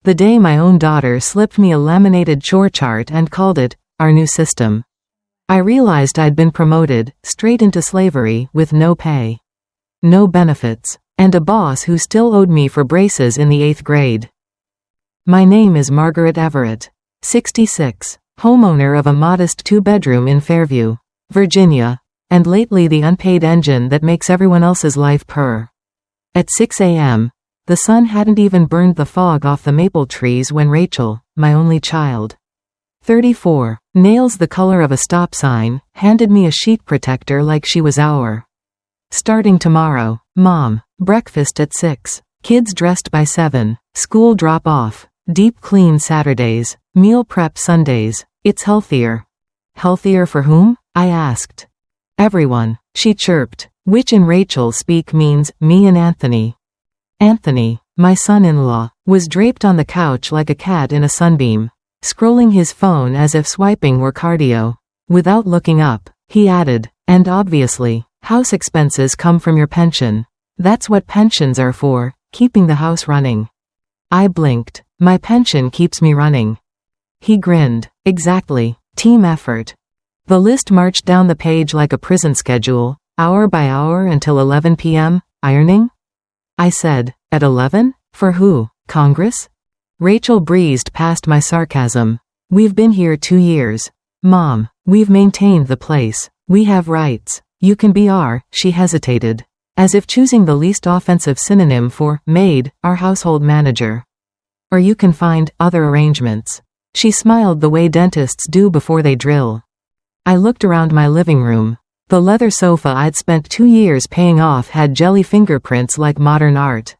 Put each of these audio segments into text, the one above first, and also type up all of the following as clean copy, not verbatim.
The day my own daughter slipped me a laminated chore chart and called it, our new system. I realized I'd been promoted, straight into slavery, with no pay, no benefits, and a boss who still owed me for braces in the 8th grade. My name is Margaret Everett, 66, homeowner of a modest 2-bedroom in Fairview, Virginia, and lately the unpaid engine that makes everyone else's life purr. At 6 a.m., the sun hadn't even burned the fog off the maple trees when Rachel, my only child, 34, nails the color of a stop sign, handed me a sheet protector like she was our. Starting tomorrow, Mom, breakfast at 6, kids dressed by 7, school drop-off, deep clean Saturdays, meal prep Sundays. It's healthier. Healthier for whom? I asked. Everyone, she chirped, which in Rachel speak means me and Anthony. Anthony, my son-in-law, was draped on the couch like a cat in a sunbeam, scrolling his phone as if swiping were cardio. Without looking up, he added, and obviously, house expenses come from your pension. That's what pensions are for, keeping the house running. I blinked. My pension keeps me running. He grinned. Exactly. Team effort. The list marched down the page like a prison schedule, hour by hour until 11 p.m., ironing? I said, at 11? For who? Congress? Rachel breezed past my sarcasm. We've been here 2 years. Mom, we've maintained the place. We have rights. You can be our, she hesitated, as if choosing the least offensive synonym for maid, our household manager. Or you can find other arrangements. She smiled the way dentists do before they drill. I looked around my living room. The leather sofa I'd spent 2 years paying off had jelly fingerprints like modern art.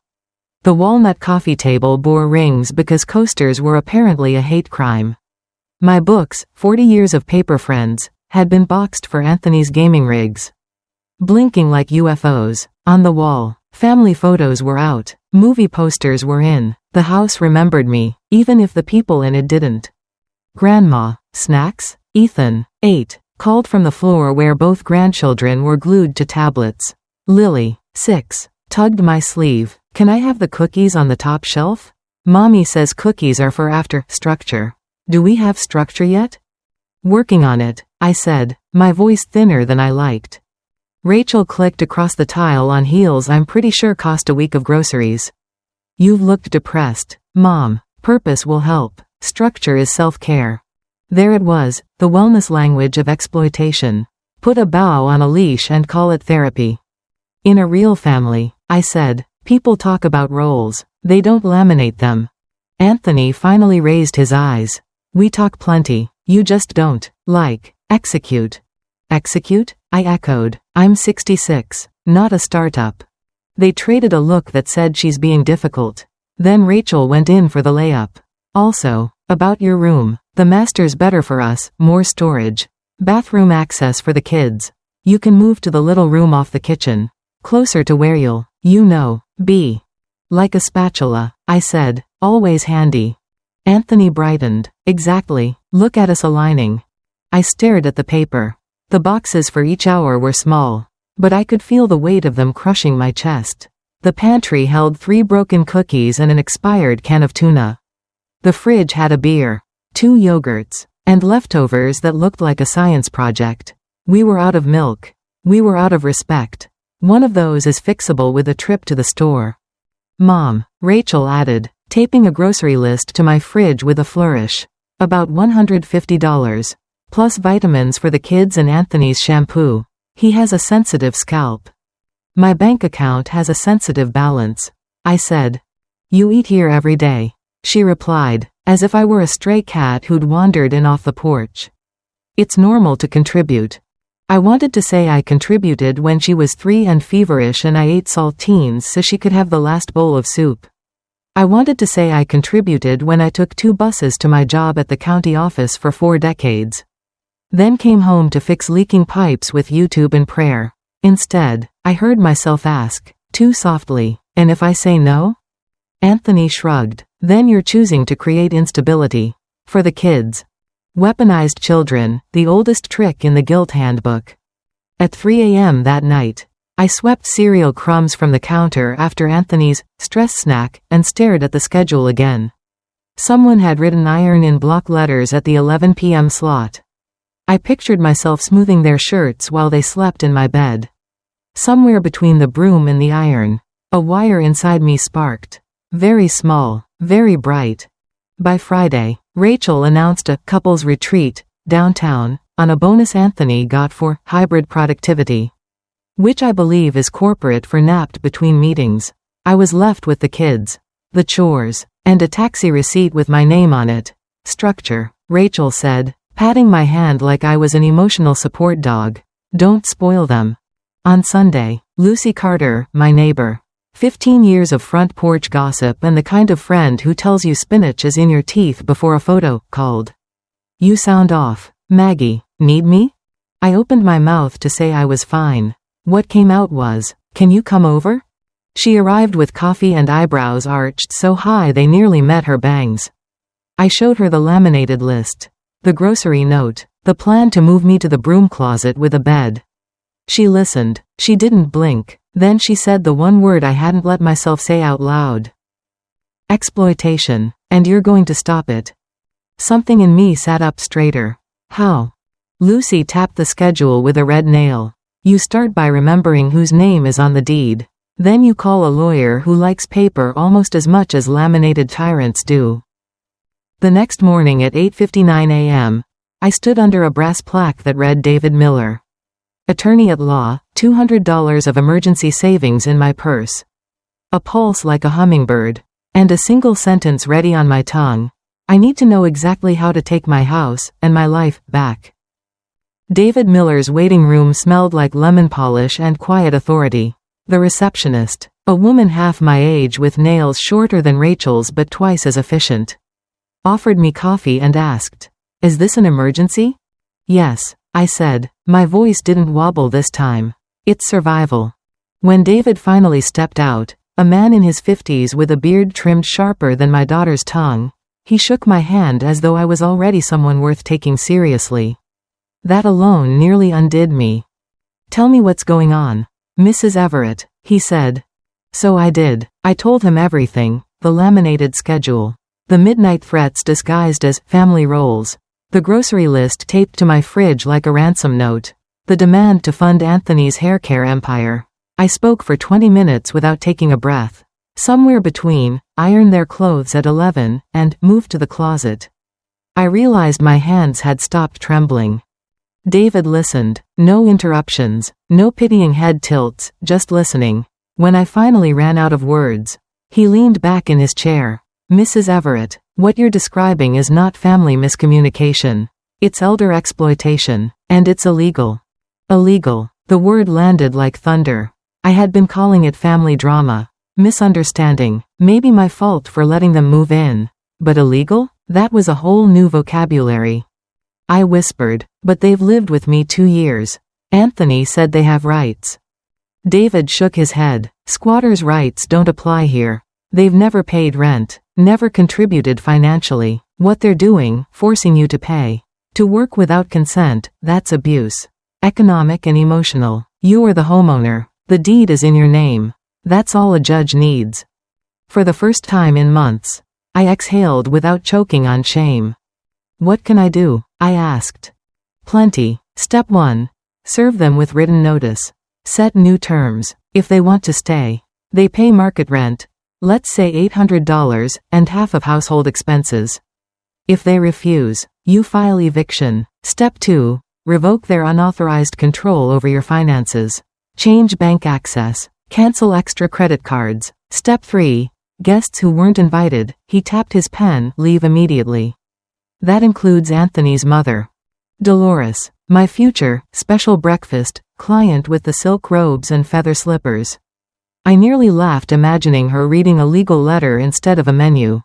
The walnut coffee table bore rings because coasters were apparently a hate crime. My books, 40 Years of Paper Friends, had been boxed for Anthony's gaming rigs. Blinking like UFOs. On the wall, family photos were out. Movie posters were in. The house remembered me, even if the people in it didn't. Grandma, snacks? Ethan, 8, called from the floor where both grandchildren were glued to tablets. Lily, 6, tugged my sleeve. Can I have the cookies on the top shelf? Mommy says cookies are for after structure. Do we have structure yet? Working on it, I said, my voice thinner than I liked. Rachel clicked across the tile on heels I'm pretty sure cost a week of groceries. You've looked depressed. Mom, purpose will help. Structure is self-care. There it was, the wellness language of exploitation. Put a bow on a leash and call it therapy. In a real family, I said, people talk about roles. They don't laminate them. Anthony finally raised his eyes. We talk plenty. You just don't, like, execute. Execute? I echoed. I'm 66, not a startup. They traded a look that said she's being difficult. Then Rachel went in for the layup. Also, about your room. The master's better for us, more storage. Bathroom access for the kids. You can move to the little room off the kitchen. Closer to where you'll, be. Like a spatula, I said, always handy. Anthony brightened. Exactly, look at us aligning. I stared at the paper. The boxes for each hour were small, but I could feel the weight of them crushing my chest. The pantry held 3 broken cookies and an expired can of tuna. The fridge had a beer, 2 yogurts, and leftovers that looked like a science project. We were out of milk. We were out of respect. One of those is fixable with a trip to the store. Mom, Rachel added, taping a grocery list to my fridge with a flourish. About $150. Plus vitamins for the kids and Anthony's shampoo. He has a sensitive scalp. My bank account has a sensitive balance. I said. You eat here every day. She replied, as if I were a stray cat who'd wandered in off the porch. It's normal to contribute. I wanted to say I contributed when she was 3 and feverish and I ate saltines so she could have the last bowl of soup. I wanted to say I contributed when I took 2 buses to my job at the county office for 4 decades. Then came home to fix leaking pipes with YouTube and prayer. Instead, I heard myself ask, too softly, and if I say no? Anthony shrugged. Then you're choosing to create instability. For the kids. Weaponized children, the oldest trick in the guilt handbook. At 3 a.m. that night, I swept cereal crumbs from the counter after Anthony's stress snack and stared at the schedule again. Someone had written iron in block letters at the 11 p.m. slot. I pictured myself smoothing their shirts while they slept in my bed. Somewhere between the broom and the iron, a wire inside me sparked. Very small, very bright. By Friday, Rachel announced a couples retreat, downtown, on a bonus Anthony got for hybrid productivity, which I believe is corporate for napped between meetings. I was left with the kids, the chores, and a taxi receipt with my name on it. Structure, Rachel said, patting my hand like I was an emotional support dog. Don't spoil them. On Sunday, Lucy Carter, my neighbor. 15 years of front porch gossip and the kind of friend who tells you spinach is in your teeth before a photo, called. You sound off. Maggie, need me? I opened my mouth to say I was fine. What came out was, can you come over? She arrived with coffee and eyebrows arched so high they nearly met her bangs. I showed her the laminated list. The grocery note. The plan to move me to the broom closet with a bed. She listened. She didn't blink. Then she said the one word I hadn't let myself say out loud. Exploitation. And you're going to stop it. Something in me sat up straighter. How? Lucy tapped the schedule with a red nail. You start by remembering whose name is on the deed. Then you call a lawyer who likes paper almost as much as laminated tyrants do. The next morning at 8:59 a.m., I stood under a brass plaque that read David Miller, attorney at law, $200 of emergency savings in my purse. A pulse like a hummingbird. And a single sentence ready on my tongue. I need to know exactly how to take my house, and my life, back. David Miller's waiting room smelled like lemon polish and quiet authority. The receptionist, a woman half my age with nails shorter than Rachel's but twice as efficient, offered me coffee and asked, "Is this an emergency?" "Yes," I said. My voice didn't wobble this time. It's survival. When David finally stepped out, a man in his 50s with a beard trimmed sharper than my daughter's tongue, he shook my hand as though I was already someone worth taking seriously. That alone nearly undid me. "Tell me what's going on, Mrs. Everett," he said. So I did. I told him everything, the laminated schedule, the midnight threats disguised as family roles, the grocery list taped to my fridge like a ransom note, the demand to fund Anthony's haircare empire. I spoke for 20 minutes without taking a breath. Somewhere between, iron their clothes at 11, and move to the closet, I realized my hands had stopped trembling. David listened. No interruptions, no pitying head tilts, just listening. When I finally ran out of words, he leaned back in his chair. "Mrs. Everett, what you're describing is not family miscommunication. It's elder exploitation, and it's illegal." Illegal. The word landed like thunder. I had been calling it family drama. Misunderstanding. Maybe my fault for letting them move in. But illegal? That was a whole new vocabulary. I whispered, "But they've lived with me 2 years. Anthony said they have rights." David shook his head. "Squatters' rights don't apply here. They've never paid rent, never contributed financially. What they're doing, forcing you to pay. To work without consent, that's abuse. Economic and emotional. You are the homeowner. The deed is in your name. That's all a judge needs." For the first time in months, I exhaled without choking on shame. "What can I do?" I asked. "Plenty. Step 1. Serve them with written notice. Set new terms. If they want to stay, they pay market rent, let's say $800, and half of household expenses. If they refuse, you file eviction. Step 2. Revoke their unauthorized control over your finances. Change bank access. Cancel extra credit cards. Step 3. Guests who weren't invited," he tapped his pen, "leave immediately. That includes Anthony's mother, Dolores, my future, special breakfast, client with the silk robes and feather slippers." I nearly laughed imagining her reading a legal letter instead of a menu.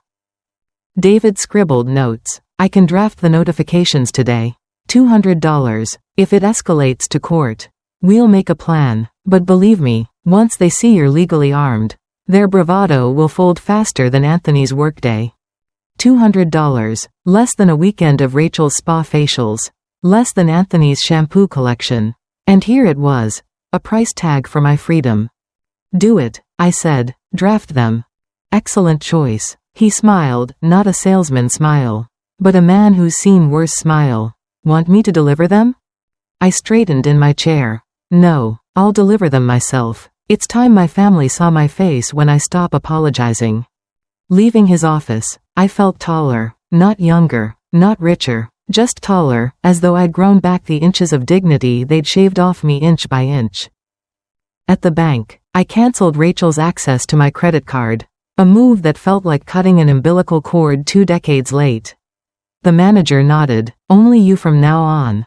David scribbled notes. "I can draft the notifications today. $200. If it escalates to court, we'll make a plan. But believe me, once they see you're legally armed, their bravado will fold faster than Anthony's workday." $200. Less than a weekend of Rachel's spa facials. Less than Anthony's shampoo collection. And here it was. A price tag for my freedom. "Do it," I said. "Draft them." "Excellent choice. He smiled, not a salesman smile, but a man who's seen worse smile. Want me to deliver them? I straightened in my chair. No, I'll deliver them myself. It's time my family saw my face when I stop apologizing. Leaving his office, I felt taller, not younger, not richer, just taller, as though I'd grown back the inches of dignity they'd shaved off me inch by inch. At the bank, I canceled Rachel's access to my credit card, a move that felt like cutting an umbilical cord 2 decades late. The manager nodded. Only you from now on.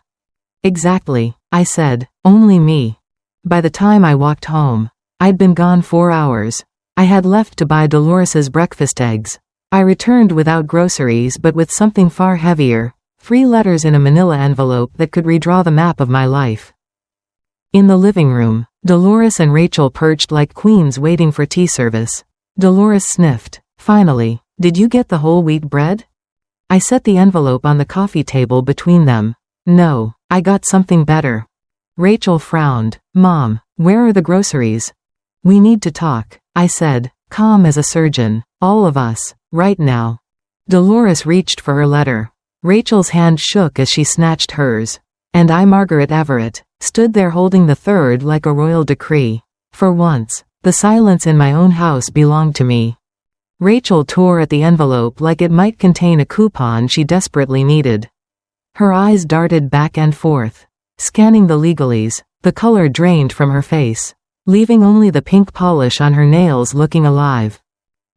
Exactly, I said, only me. By the time I walked home, I'd been gone 4 hours. I had left to buy Dolores's breakfast eggs. I returned without groceries but with something far heavier, 3 letters in a manila envelope that could redraw the map of my life. In the living room, Dolores and Rachel perched like queens waiting for tea service. Dolores sniffed. Finally, did you get the whole wheat bread? I set the envelope on the coffee table between them. No, I got something better. Rachel frowned. Mom, where are the groceries? We need to talk, I said, calm as a surgeon. All of us, right now. Dolores reached for her letter. Rachel's hand shook as she snatched hers. And I, Margaret Everett, stood there holding the third like a royal decree. For once, the silence in my own house belonged to me. Rachel tore at the envelope like it might contain a coupon she desperately needed. Her eyes darted back and forth, scanning the legalese. The color drained from her face, leaving only the pink polish on her nails looking alive.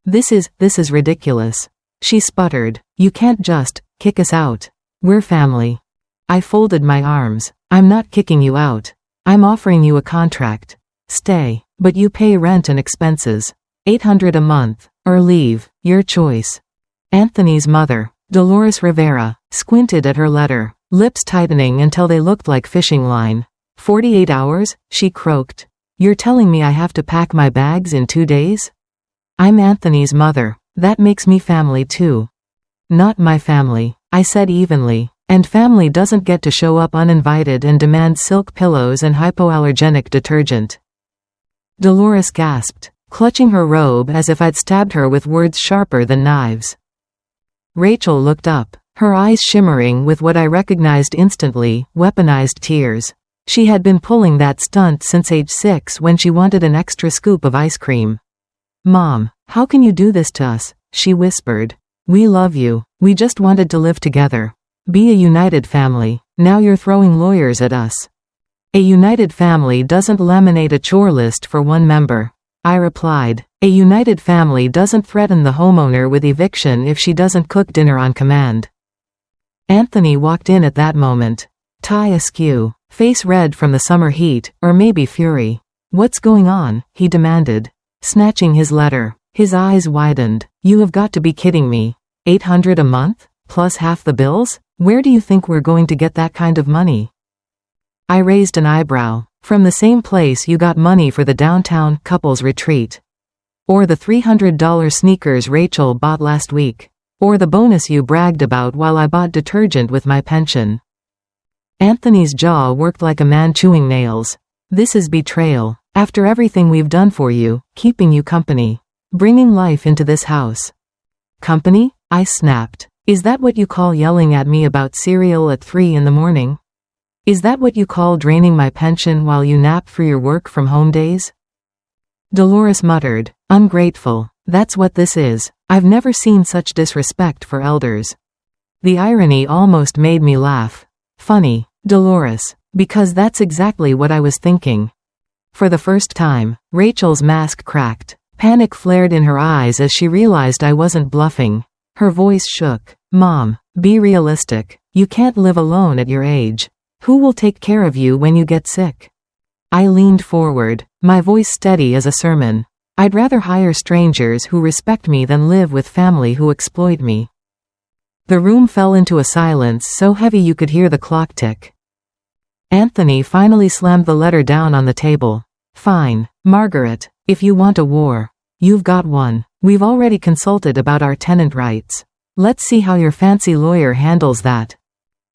This is ridiculous. She sputtered. You can't just kick us out. We're family. I folded my arms. I'm not kicking you out. I'm offering you a contract. Stay, but you pay rent and expenses. $800 a month. Or leave, your choice. Anthony's mother, Dolores Rivera, squinted at her letter, lips tightening until they looked like fishing line. 48 hours, she croaked. You're telling me I have to pack my bags in 2 days? I'm Anthony's mother. That makes me family too. Not my family, I said evenly, and family doesn't get to show up uninvited and demand silk pillows and hypoallergenic detergent. Dolores gasped, clutching her robe as if I'd stabbed her with words sharper than knives. Rachel looked up, her eyes shimmering with what I recognized instantly, weaponized tears. She had been pulling that stunt since age 6 when she wanted an extra scoop of ice cream. Mom, how can you do this to us? She whispered. We love you. We just wanted to live together. Be a united family. Now you're throwing lawyers at us. A united family doesn't laminate a chore list for one member. I replied. A united family doesn't threaten the homeowner with eviction if she doesn't cook dinner on command. Anthony walked in at that moment. Tie askew, face red from the summer heat, or maybe fury. What's going on? He demanded, snatching his letter. His eyes widened. You have got to be kidding me. $800 a month? Plus half the bills? Where do you think we're going to get that kind of money? I raised an eyebrow. From the same place you got money for the downtown couples retreat. Or the $300 sneakers Rachel bought last week. Or the bonus you bragged about while I bought detergent with my pension. Anthony's jaw worked like a man chewing nails. This is betrayal. After everything we've done for you, keeping you company, bringing life into this house. Company? I snapped. Is that what you call yelling at me about cereal at 3 in the morning? Is that what you call draining my pension while you nap for your work from home days? Dolores muttered. Ungrateful. That's what this is. I've never seen such disrespect for elders. The irony almost made me laugh. Funny, Dolores, because that's exactly what I was thinking. For the first time, Rachel's mask cracked. Panic flared in her eyes as she realized I wasn't bluffing. Her voice shook. Mom, be realistic. You can't live alone at your age. Who will take care of you when you get sick? I leaned forward, my voice steady as a sermon. I'd rather hire strangers who respect me than live with family who exploit me. The room fell into a silence so heavy you could hear the clock tick. Anthony finally slammed the letter down on the table. Fine, Margaret, if you want a war, you've got one. We've already consulted about our tenant rights. Let's see how your fancy lawyer handles that.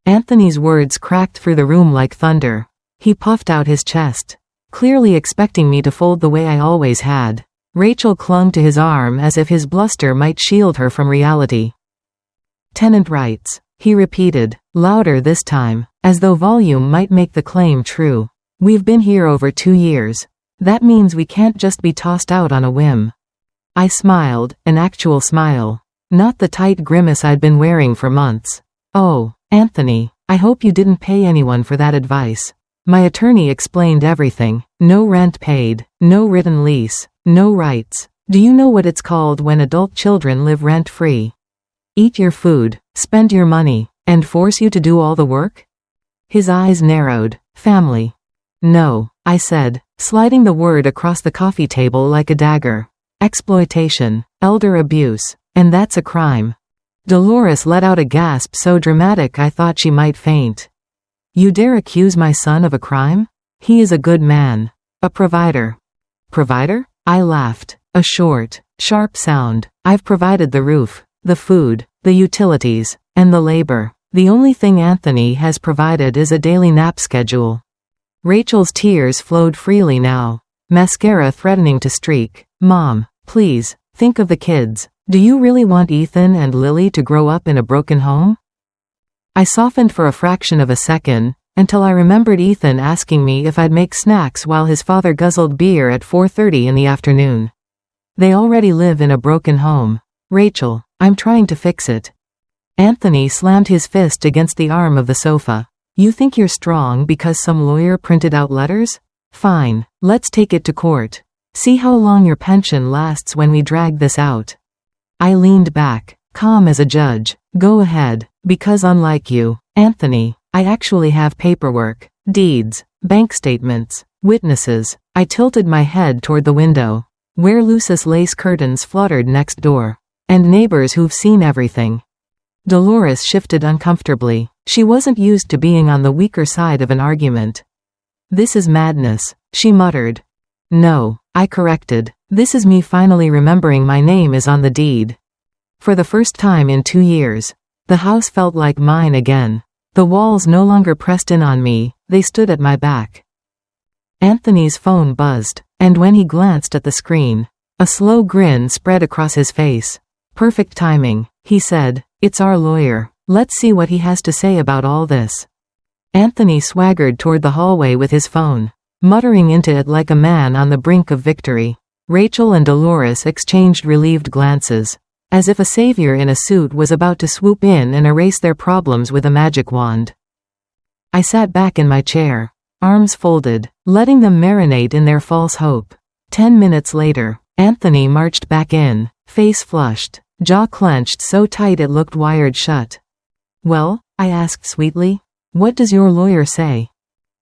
Anthony's words cracked through the room like thunder. He puffed out his chest, clearly expecting me to fold the way I always had. Rachel clung to his arm as if his bluster might shield her from reality. Tenant rights, he repeated, louder this time, as though volume might make the claim true. We've been here over 2 years. That means we can't just be tossed out on a whim. I smiled, an actual smile. Not the tight grimace I'd been wearing for months. Oh, Anthony, I hope you didn't pay anyone for that advice. My attorney explained everything. No rent paid, no written lease, no rights. Do you know what it's called when adult children live rent-free? Eat your food, spend your money, and force you to do all the work? His eyes narrowed. Family. No, I said, sliding the word across the coffee table like a dagger. Exploitation, elder abuse, and that's a crime. Dolores let out a gasp so dramatic I thought she might faint. You dare accuse my son of a crime? He is a good man. A provider. Provider? I laughed. A short, sharp sound. I've provided the roof, the food, the utilities, and the labor. The only thing Anthony has provided is a daily nap schedule. Rachel's tears flowed freely now. Mascara threatening to streak. Mom, please, think of the kids. Do you really want Ethan and Lily to grow up in a broken home? I softened for a fraction of a second, until I remembered Ethan asking me if I'd make snacks while his father guzzled beer at 4:30 in the afternoon. They already live in a broken home. Rachel, I'm trying to fix it. Anthony slammed his fist against the arm of the sofa. You think you're strong because some lawyer printed out letters? Fine, let's take it to court. See how long your pension lasts when we drag this out. I leaned back, calm as a judge. Go ahead, because unlike you, Anthony, I actually have paperwork, deeds, bank statements, witnesses. I tilted my head toward the window, where Lucis lace curtains fluttered next door, and neighbors who've seen everything. Dolores shifted uncomfortably. She wasn't used to being on the weaker side of an argument. This is madness, she muttered. No, I corrected. This is me finally remembering my name is on the deed. For the first time in 2 years, the house felt like mine again. The walls no longer pressed in on me, they stood at my back. Anthony's phone buzzed, and when he glanced at the screen, a slow grin spread across his face. Perfect timing, he said. It's our lawyer. Let's see what he has to say about all this. Anthony swaggered toward the hallway with his phone, muttering into it like a man on the brink of victory. Rachel and Dolores exchanged relieved glances, as if a savior in a suit was about to swoop in and erase their problems with a magic wand. I sat back in my chair, arms folded, letting them marinate in their false hope. 10 minutes later, Anthony marched back in, face flushed, jaw clenched so tight it looked wired shut. Well, I asked sweetly, what does your lawyer say?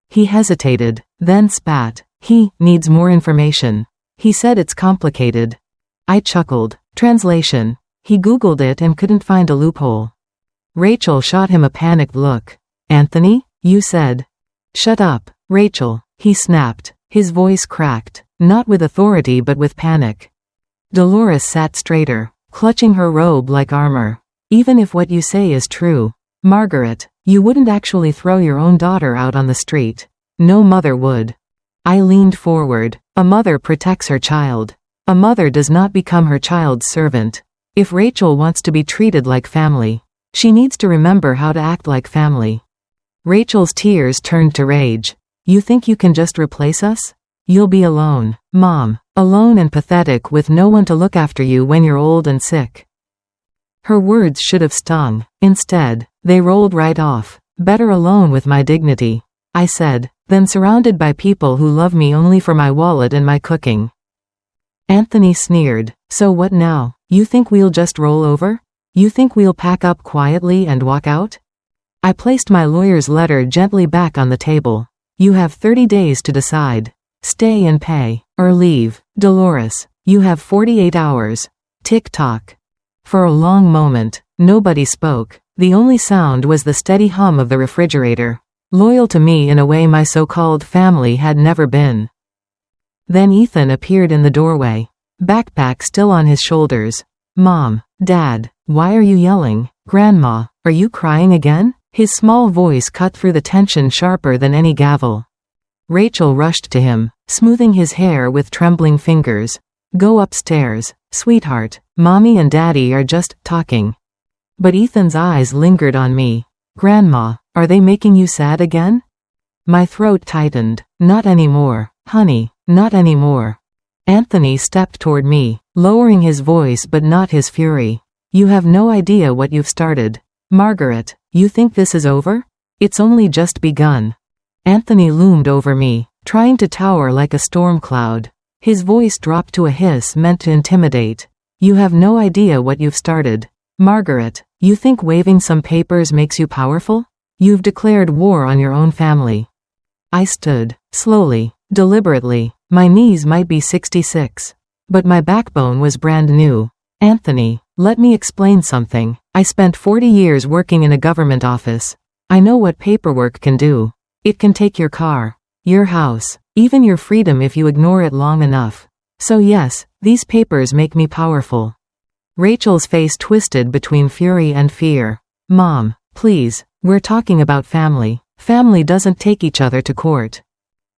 He hesitated, then spat. He needs more information. He said it's complicated. I chuckled. Translation. He Googled it and couldn't find a loophole. Rachel shot him a panicked look. Anthony, you said. Shut up, Rachel, he snapped. His voice cracked, not with authority but with panic. Dolores sat straighter, clutching her robe like armor. Even if what you say is true, Margaret, you wouldn't actually throw your own daughter out on the street. No mother would. I leaned forward. A mother protects her child. A mother does not become her child's servant. If Rachel wants to be treated like family, she needs to remember how to act like family. Rachel's tears turned to rage. You think you can just replace us? You'll be alone, Mom. Alone and pathetic with no one to look after you when you're old and sick. Her words should have stung. Instead, they rolled right off. Better alone with my dignity, I said, than surrounded by people who love me only for my wallet and my cooking. Anthony sneered. So what now? You think we'll just roll over? You think we'll pack up quietly and walk out? I placed my lawyer's letter gently back on the table. You have 30 days to decide. Stay and pay, or leave. Dolores, you have 48 hours. Tick-tock. For a long moment, nobody spoke. The only sound was the steady hum of the refrigerator, loyal to me in a way my so-called family had never been. Then Ethan appeared in the doorway, backpack still on his shoulders. Mom, Dad, why are you yelling? Grandma, are you crying again? His small voice cut through the tension sharper than any gavel. Rachel rushed to him, smoothing his hair with trembling fingers. Go upstairs, sweetheart. Mommy and Daddy are just talking. But Ethan's eyes lingered on me. Grandma, are they making you sad again? My throat tightened. Not anymore, honey, not anymore. Anthony stepped toward me, lowering his voice but not his fury. You have no idea what you've started. Margaret, you think this is over? It's only just begun. Anthony loomed over me, trying to tower like a storm cloud. His voice dropped to a hiss meant to intimidate. You have no idea what you've started. Margaret, you think waving some papers makes you powerful? You've declared war on your own family. I stood, slowly, deliberately. My knees might be 66. But my backbone was brand new. Anthony, let me explain something. I spent 40 years working in a government office. I know what paperwork can do. It can take your car, your house, even your freedom if you ignore it long enough. So yes, these papers make me powerful. Rachel's face twisted between fury and fear. Mom, please, we're talking about family. Family doesn't take each other to court.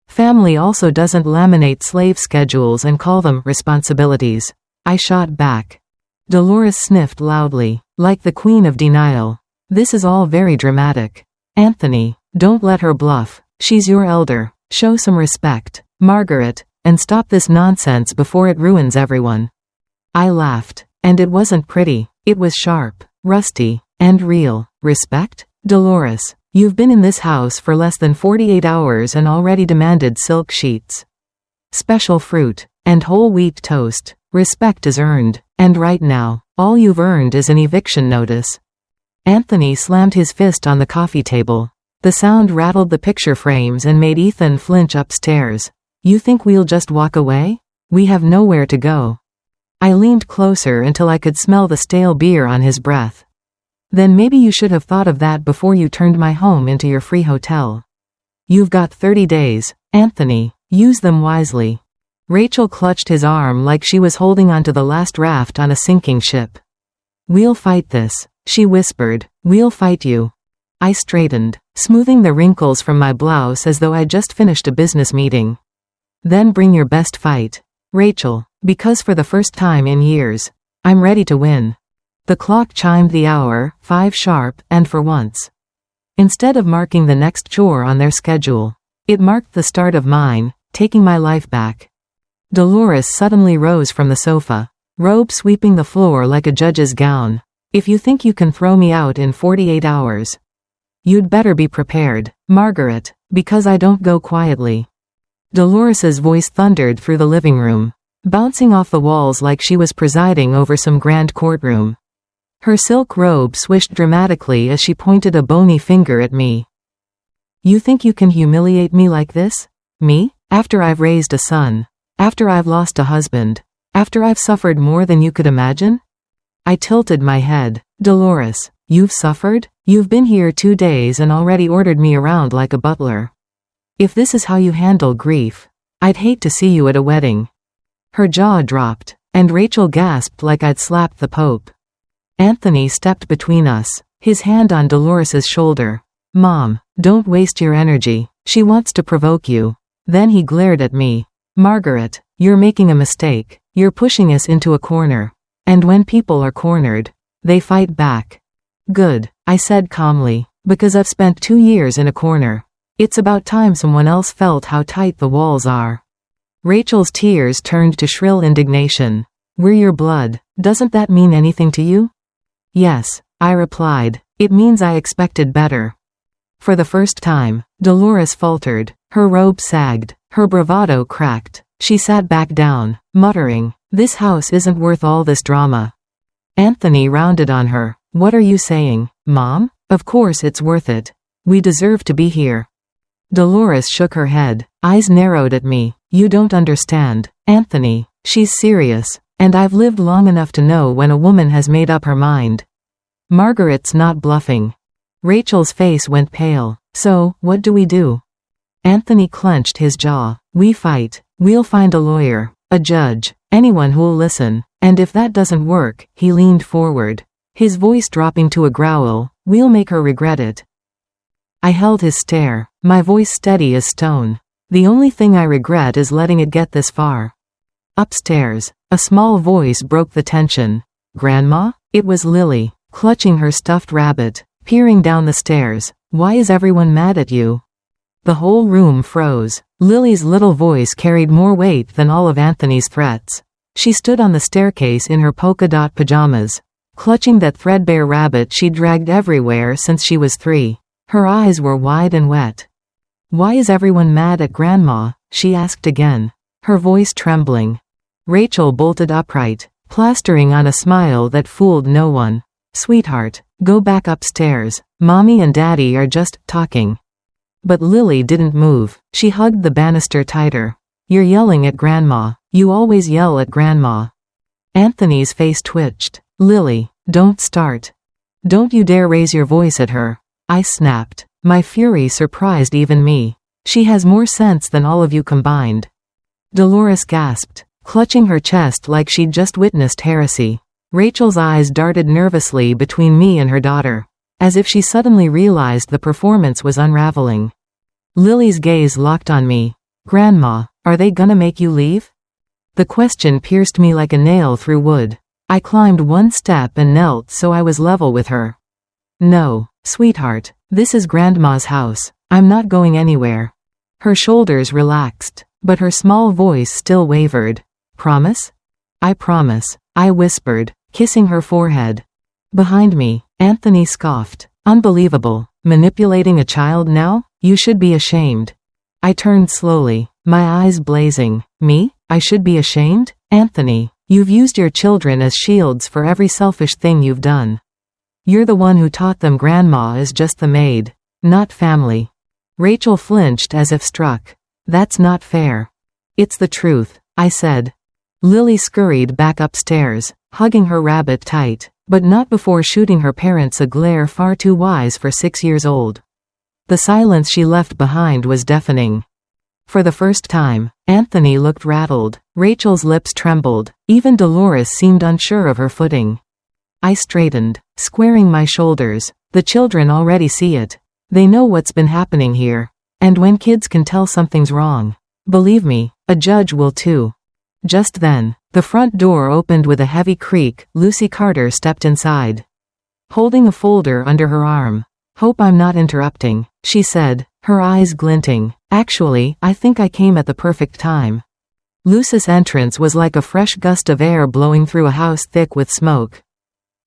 Family also doesn't laminate slave schedules and call them responsibilities. I shot back. Dolores sniffed loudly, like the queen of denial. This is all very dramatic. Anthony, don't let her bluff. She's your elder. Show some respect, Margaret, and stop this nonsense before it ruins everyone. I laughed, and it wasn't pretty. It was sharp, rusty, and real. Respect? Dolores, you've been in this house for less than 48 hours and already demanded silk sheets, special fruit, and whole wheat toast. Respect is earned, and right now, all you've earned is an eviction notice. Anthony slammed his fist on the coffee table. The sound rattled the picture frames and made Ethan flinch upstairs. You think we'll just walk away? We have nowhere to go. I leaned closer until I could smell the stale beer on his breath. Then maybe you should have thought of that before you turned my home into your free hotel. You've got 30 days, Anthony. Use them wisely. Rachel clutched his arm like she was holding onto the last raft on a sinking ship. We'll fight this, she whispered. We'll fight you. I straightened, smoothing the wrinkles from my blouse as though I'd just finished a business meeting. Then bring your best fight, Rachel, because for the first time in years, I'm ready to win. The clock chimed the hour, 5 sharp, and for once, instead of marking the next chore on their schedule, it marked the start of mine, taking my life back. Dolores suddenly rose from the sofa, robe sweeping the floor like a judge's gown. If you think you can throw me out in 48 hours, you'd better be prepared, Margaret, because I don't go quietly. Dolores's voice thundered through the living room, bouncing off the walls like she was presiding over some grand courtroom. Her silk robe swished dramatically as she pointed a bony finger at me. You think you can humiliate me like this? Me? After I've raised a son? After I've lost a husband? After I've suffered more than you could imagine? I tilted my head. Dolores, you've suffered? You've been here 2 days and already ordered me around like a butler. If this is how you handle grief, I'd hate to see you at a wedding. Her jaw dropped, and Rachel gasped like I'd slapped the Pope. Anthony stepped between us, his hand on Dolores's shoulder. Mom, don't waste your energy. She wants to provoke you. Then he glared at me. Margaret, you're making a mistake. You're pushing us into a corner. And when people are cornered, they fight back. Good, I said calmly, because I've spent 2 years in a corner. It's about time someone else felt how tight the walls are. Rachel's tears turned to shrill indignation. We're your blood. Doesn't that mean anything to you? Yes, I replied. It means I expected better. For the first time, Dolores faltered. Her robe sagged. Her bravado cracked. She sat back down, muttering, "This house isn't worth all this drama." Anthony rounded on her. What are you saying, Mom? Of course it's worth it. We deserve to be here. Dolores shook her head, eyes narrowed at me. You don't understand, Anthony. She's serious, and I've lived long enough to know when a woman has made up her mind. Margaret's not bluffing. Rachel's face went pale. So, what do we do? Anthony clenched his jaw. We fight. We'll find a lawyer, a judge, anyone who'll listen. And if that doesn't work, he leaned forward, his voice dropping to a growl, we'll make her regret it. I held his stare, my voice steady as stone. The only thing I regret is letting it get this far. Upstairs, A small voice broke the tension. "Grandma?" It was Lily, clutching her stuffed rabbit, peering down the stairs. "Why is everyone mad at you?" The whole room froze. Lily's little voice carried more weight than all of Anthony's threats. She stood on the staircase in her polka-dot pajamas, clutching that threadbare rabbit she'd dragged everywhere since she was 3. Her eyes were wide and wet. "Why is everyone mad at Grandma?" she asked again, her voice trembling. Rachel bolted upright, plastering on a smile that fooled no one. "Sweetheart, go back upstairs. Mommy and Daddy are just talking." But Lily didn't move. She hugged the banister tighter. "You're yelling at Grandma. You always yell at Grandma." Anthony's face twitched. "Lily, don't start. Don't you dare raise your voice at her." I snapped. My fury surprised even me. "She has more sense than all of you combined." Dolores gasped, clutching her chest like she'd just witnessed heresy. Rachel's eyes darted nervously between me and her daughter, as if she suddenly realized the performance was unraveling. Lily's gaze locked on me. "Grandma, are they gonna make you leave?" The question pierced me like a nail through wood. I climbed one step and knelt so I was level with her. "No, sweetheart, this is Grandma's house. I'm not going anywhere." Her shoulders relaxed, but her small voice still wavered. "Promise?" "I promise," I whispered, kissing her forehead. Behind me, Anthony scoffed. "Unbelievable. Manipulating a child now? You should be ashamed." I turned slowly, my eyes blazing. "Me? I should be ashamed? Anthony, you've used your children as shields for every selfish thing you've done. You're the one who taught them Grandma is just the maid, not family." Rachel flinched as if struck. "That's not fair." "It's the truth," I said. Lily scurried back upstairs, hugging her rabbit tight, but not before shooting her parents a glare far too wise for 6 years old. The silence she left behind was deafening. For the first time, Anthony looked rattled. Rachel's lips trembled. Even Dolores seemed unsure of her footing. I straightened, squaring my shoulders. The children already see it. They know what's been happening here. And when kids can tell something's wrong, believe me, a judge will too. Just then, the front door opened with a heavy creak. Lucy Carter stepped inside, holding a folder under her arm. "Hope I'm not interrupting," she said, her eyes glinting. "Actually, I think I came at the perfect time." Lucy's entrance was like a fresh gust of air blowing through a house thick with smoke.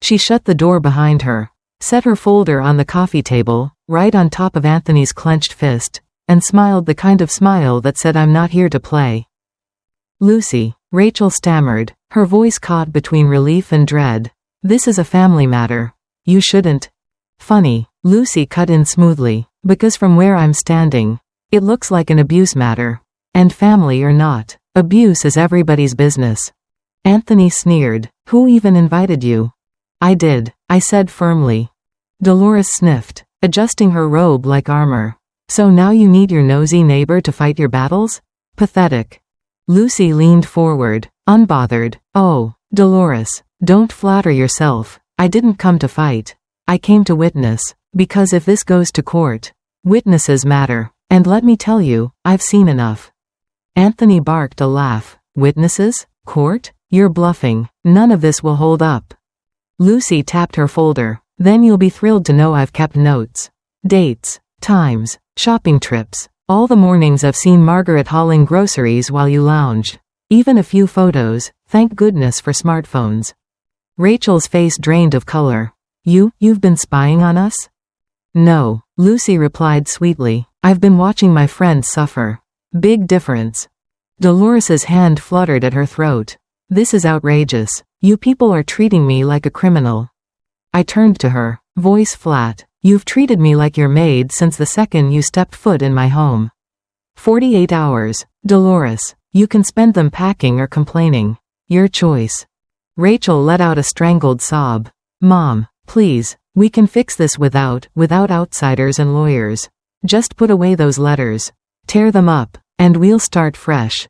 She shut the door behind her, set her folder on the coffee table, right on top of Anthony's clenched fist, and smiled the kind of smile that said, "I'm not here to play." "Lucy," Rachel stammered, her voice caught between relief and dread. "This is a family matter. You shouldn't." "Funny," Lucy cut in smoothly, "because from where I'm standing, it looks like an abuse matter. And family or not, abuse is everybody's business." Anthony sneered. "Who even invited you?" "I did," I said firmly. Dolores sniffed, adjusting her robe like armor. "So now you need your nosy neighbor to fight your battles? Pathetic." Lucy leaned forward, unbothered. "Oh, Dolores, don't flatter yourself. I didn't come to fight. I came to witness. Because if this goes to court, witnesses matter. And let me tell you, I've seen enough." Anthony barked a laugh. "Witnesses? Court? You're bluffing. None of this will hold up." Lucy tapped her folder. "Then you'll be thrilled to know I've kept notes. Dates, times, shopping trips. All the mornings I've seen Margaret hauling groceries while you lounged. Even a few photos, thank goodness for smartphones." Rachel's face drained of color. You've been spying on us?" "No," Lucy replied sweetly. "I've been watching my friends suffer." "Big difference." Dolores's hand fluttered at her throat. "This is outrageous. You people are treating me like a criminal." I turned to her, voice flat. "You've treated me like your maid since the second you stepped foot in my home. 48 hours, Dolores. You can spend them packing or complaining. Your choice." Rachel let out a strangled sob. "Mom, please, we can fix this without outsiders and lawyers. Just put away those letters. Tear them up, and we'll start fresh."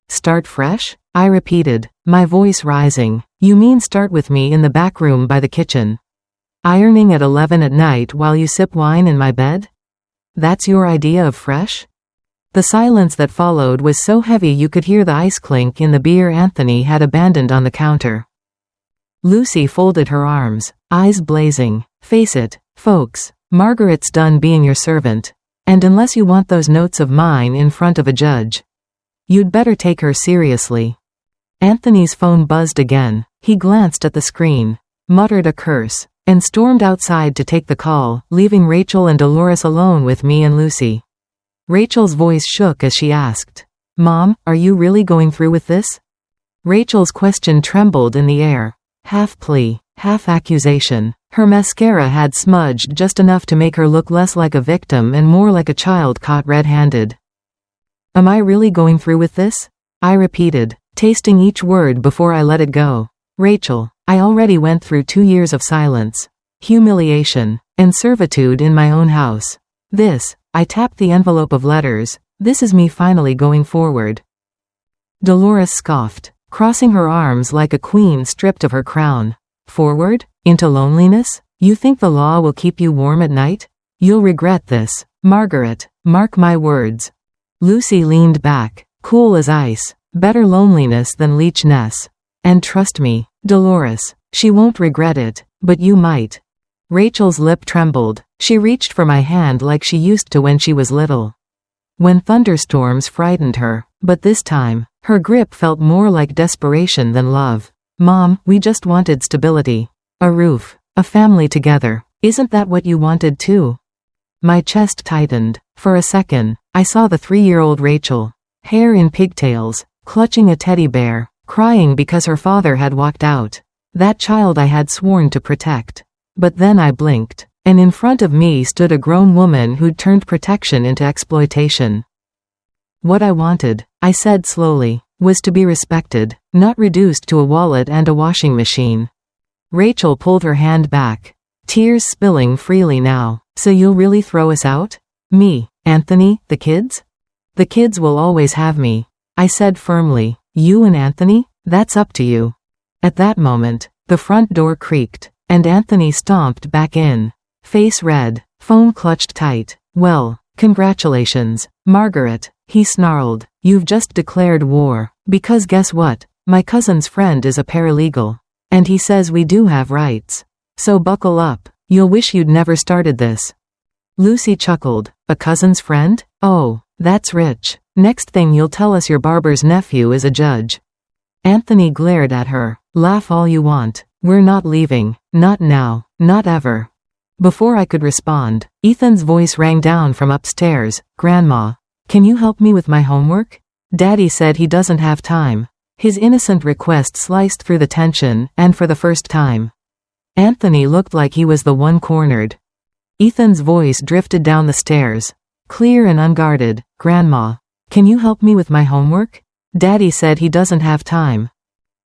"Start fresh?" I repeated, my voice rising. "You mean start with me in the back room by the kitchen? Ironing at 11 at night while you sip wine in my bed? That's your idea of fresh?" The silence that followed was so heavy you could hear the ice clink in the beer Anthony had abandoned on the counter. Lucy folded her arms, eyes blazing. Face it, folks, Margaret's done being your servant. And unless you want those notes of mine in front of a judge, you'd better take her seriously. Anthony's phone buzzed again. He glanced at the screen, muttered a curse, and stormed outside to take the call, leaving Rachel and Dolores alone with me and Lucy. Rachel's voice shook as she asked, "Mom, are you really going through with this?" Rachel's question trembled in the air. Half plea, half accusation. Her mascara had smudged just enough to make her look less like a victim and more like a child caught red-handed. "Am I really going through with this?" I repeated, tasting each word before I let it go. "Rachel, I already went through 2 years of silence, humiliation, and servitude in my own house. This," I tapped the envelope of letters, "this is me finally going forward." Dolores scoffed, crossing her arms like a queen stripped of her crown. "Forward? Into loneliness? You think the law will keep you warm at night? You'll regret this, Margaret, mark my words." Lucy leaned back, cool as ice. "Better loneliness than leechness. And trust me, Dolores, she won't regret it, but you might." Rachel's lip trembled. She reached for my hand like she used to when she was little, when thunderstorms frightened her, but this time, her grip felt more like desperation than love. "Mom, we just wanted stability. A roof, a family together. Isn't that what you wanted too?" My chest tightened. For a second, I saw the 3-year-old Rachel, hair in pigtails, clutching a teddy bear, crying because her father had walked out. That child I had sworn to protect. But then I blinked, and in front of me stood a grown woman who'd turned protection into exploitation. "What I wanted," I said slowly, "was to be respected, not reduced to a wallet and a washing machine." Rachel pulled her hand back, tears spilling freely now. "So you'll really throw us out? Me, Anthony, the kids?" "The kids will always have me," I said firmly. "You and Anthony? That's up to you." At that moment, the front door creaked, and Anthony stomped back in, face red, phone clutched tight. "Well, congratulations, Margaret," he snarled. "You've just declared war, because guess what? My cousin's friend is a paralegal. And he says we do have rights. So buckle up, you'll wish you'd never started this." Lucy chuckled. "A cousin's friend? Oh, that's rich. Next thing you'll tell us your barber's nephew is a judge." Anthony glared at her. "Laugh all you want. We're not leaving. Not now. Not ever." Before I could respond, Ethan's voice rang down from upstairs. "Grandma, can you help me with my homework? Daddy said he doesn't have time." His innocent request sliced through the tension, and for the first time, Anthony looked like he was the one cornered. Ethan's voice drifted down the stairs, clear and unguarded. "Grandma, can you help me with my homework? Daddy said he doesn't have time."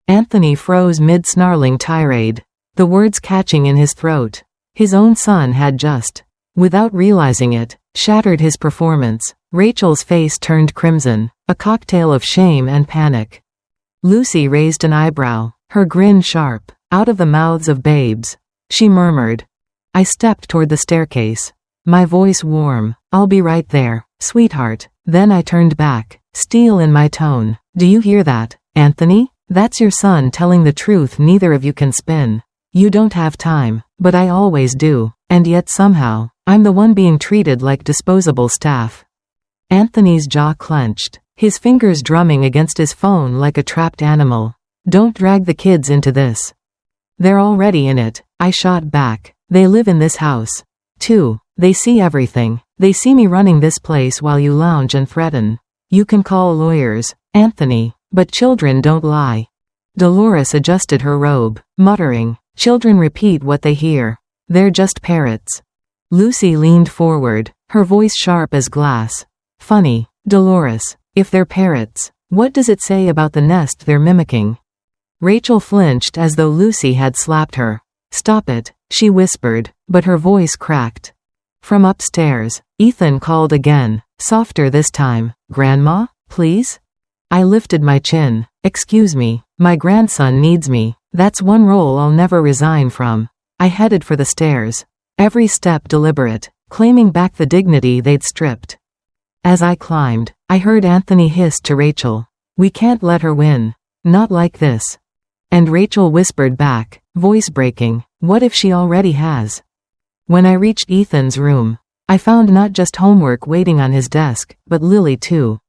Anthony froze mid-snarling tirade, the words catching in his throat. His own son had just, without realizing it, shattered his performance. Rachel's face turned crimson, a cocktail of shame and panic. Lucy raised an eyebrow, her grin sharp. "Out of the mouths of babes," she murmured. I stepped toward the staircase, my voice warm. "I'll be right there, sweetheart." Then I turned back, steel in my tone. "Do you hear that, Anthony? That's your son telling the truth neither of you can spin. You don't have time, but I always do, and yet somehow, I'm the one being treated like disposable staff." Anthony's jaw clenched, his fingers drumming against his phone like a trapped animal. "Don't drag the kids into this. They're already in it," I shot back. "They live in this house, too. They see everything. They see me running this place while you lounge and threaten. You can call lawyers, Anthony, but children don't lie." Dolores adjusted her robe, muttering, "Children repeat what they hear. They're just parrots." Lucy leaned forward, her voice sharp as glass. "Funny, Dolores, if they're parrots, what does it say about the nest they're mimicking?" Rachel flinched as though Lucy had slapped her. "Stop it," she whispered, but her voice cracked. From upstairs, Ethan called again, softer this time. "Grandma, please?" I lifted my chin. "Excuse me, my grandson needs me. That's one role I'll never resign from." I headed for the stairs, every step deliberate, claiming back the dignity they'd stripped. As I climbed, I heard Anthony hiss to Rachel, "We can't let her win. Not like this." And Rachel whispered back, voice breaking, "What if she already has?" When I reached Ethan's room, I found not just homework waiting on his desk, but Lily too.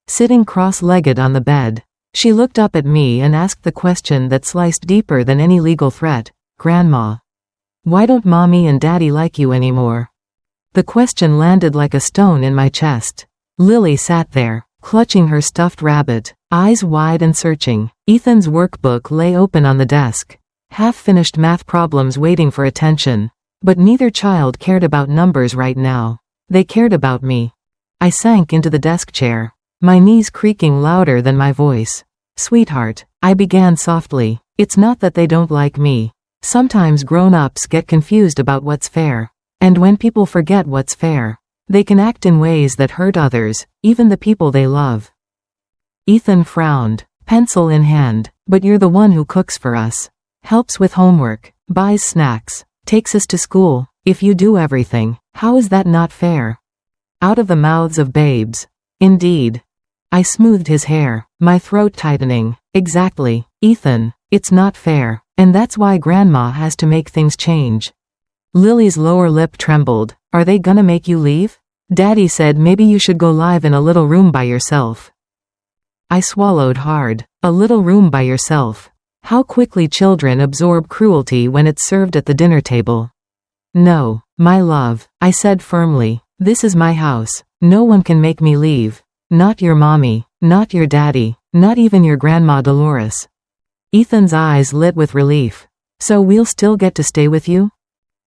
Sitting cross-legged on the bed, she looked up at me and asked the question that sliced deeper than any legal threat, "Grandma, why don't Mommy and Daddy like you anymore?" The question landed like a stone in my chest. Lily sat there, clutching her stuffed rabbit, eyes wide and searching. Ethan's workbook lay open on the desk, half-finished math problems waiting for attention. But neither child cared about numbers right now. They cared about me. I sank into the desk chair, my knees creaking louder than my voice. "Sweetheart," I began softly, "it's not that they don't like me. Sometimes grown-ups get confused about what's fair. And when people forget what's fair, they can act in ways that hurt others, even the people they love." Ethan frowned, pencil in hand. "But you're the one who cooks for us, helps with homework, buys snacks, takes us to school. If you do everything, how is that not fair?" Out of the mouths of babes. Indeed. I smoothed his hair, my throat tightening. "Exactly, Ethan. It's not fair. And that's why Grandma has to make things change." Lily's lower lip trembled. "Are they gonna make you leave? Daddy said maybe you should go live in a little room by yourself." I swallowed hard. A little room by yourself. How quickly children absorb cruelty when it's served at the dinner table. "No, my love," I said firmly. "This is my house. No one can make me leave. Not your mommy, not your daddy, not even your grandma Dolores." Ethan's eyes lit with relief. "So we'll still get to stay with you?"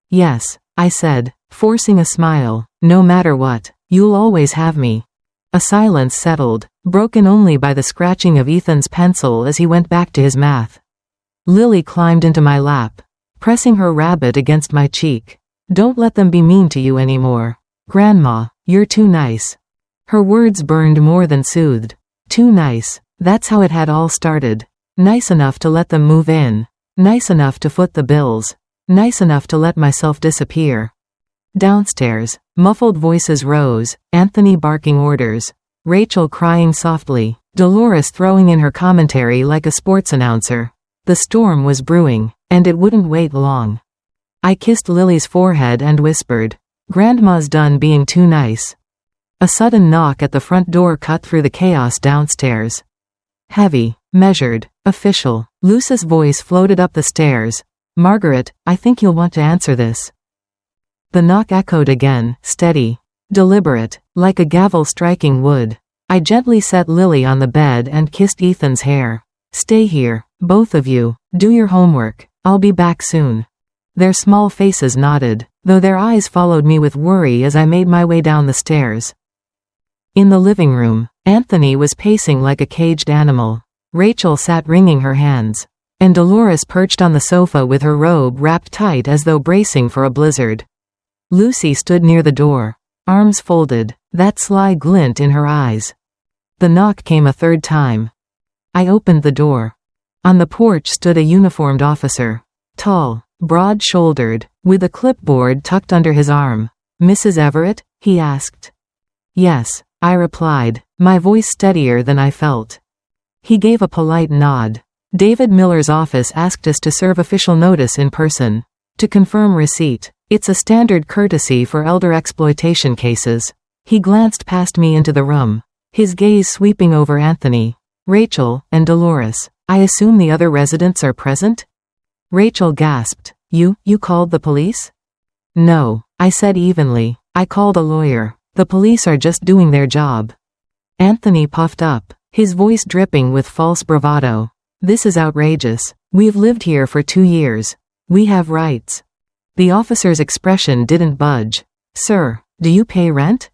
"Yes," I said, forcing a smile. "No matter what, you'll always have me." A silence settled, broken only by the scratching of Ethan's pencil as he went back to his math. Lily climbed into my lap, pressing her rabbit against my cheek. "Don't let them be mean to you anymore. Grandma, you're too nice." Her words burned more than soothed. Too nice. That's how it had all started. Nice enough to let them move in. Nice enough to foot the bills. Nice enough to let myself disappear. Downstairs, muffled voices rose, Anthony barking orders, Rachel crying softly, Dolores throwing in her commentary like a sports announcer. The storm was brewing, and it wouldn't wait long. I kissed Lily's forehead and whispered, "Grandma's done being too nice." A sudden knock at the front door cut through the chaos downstairs. Heavy, measured, official, Luce's voice floated up the stairs. "Margaret, I think you'll want to answer this." The knock echoed again, steady, deliberate, like a gavel striking wood. I gently set Lily on the bed and kissed Ethan's hair. "Stay here, both of you. Do your homework. I'll be back soon." Their small faces nodded, though their eyes followed me with worry as I made my way down the stairs. In the living room, Anthony was pacing like a caged animal. Rachel sat wringing her hands, and Dolores perched on the sofa with her robe wrapped tight as though bracing for a blizzard. Lucy stood near the door, arms folded, that sly glint in her eyes. The knock came a third time. I opened the door. On the porch stood a uniformed officer, tall, broad-shouldered, with a clipboard tucked under his arm. "Mrs. Everett?" he asked. "Yes," I replied, my voice steadier than I felt. He gave a polite nod. "David Miller's office asked us to serve official notice in person. To confirm receipt. It's a standard courtesy for elder exploitation cases." He glanced past me into the room, his gaze sweeping over Anthony, Rachel, and Dolores. "I assume the other residents are present?" Rachel gasped. You called the police?" "No," I said evenly. "I called a lawyer. The police are just doing their job." Anthony puffed up, his voice dripping with false bravado. "This is outrageous. We've lived here for 2 years. We have rights." The officer's expression didn't budge. "Sir, do you pay rent?"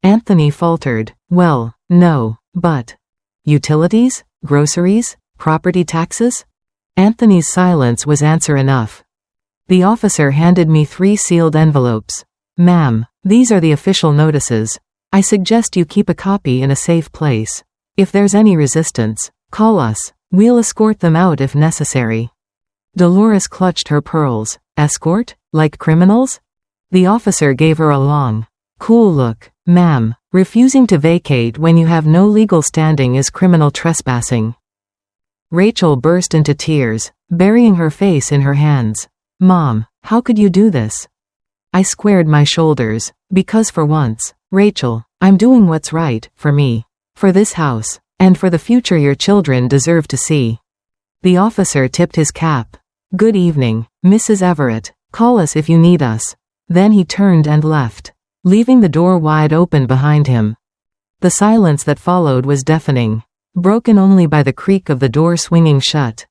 Anthony faltered. "Well, no, but..." "Utilities? Groceries? Property taxes?" Anthony's silence was answer enough. The officer handed me 3 sealed envelopes. "Ma'am, these are the official notices. I suggest you keep a copy in a safe place. If there's any resistance, call us. We'll escort them out if necessary." Dolores clutched her pearls. "Escort? Like criminals?" The officer gave her a long, cool look. Ma'am, refusing to vacate when you have no legal standing is criminal trespassing. Rachel burst into tears, burying her face in her hands. Mom, how could you do this? I squared my shoulders, because for once, Rachel, I'm doing what's right, for me, for this house, and for the future your children deserve to see. The officer tipped his cap. Good evening, Mrs. Everett, call us if you need us. Then he turned and left, leaving the door wide open behind him. The silence that followed was deafening, broken only by the creak of the door swinging shut.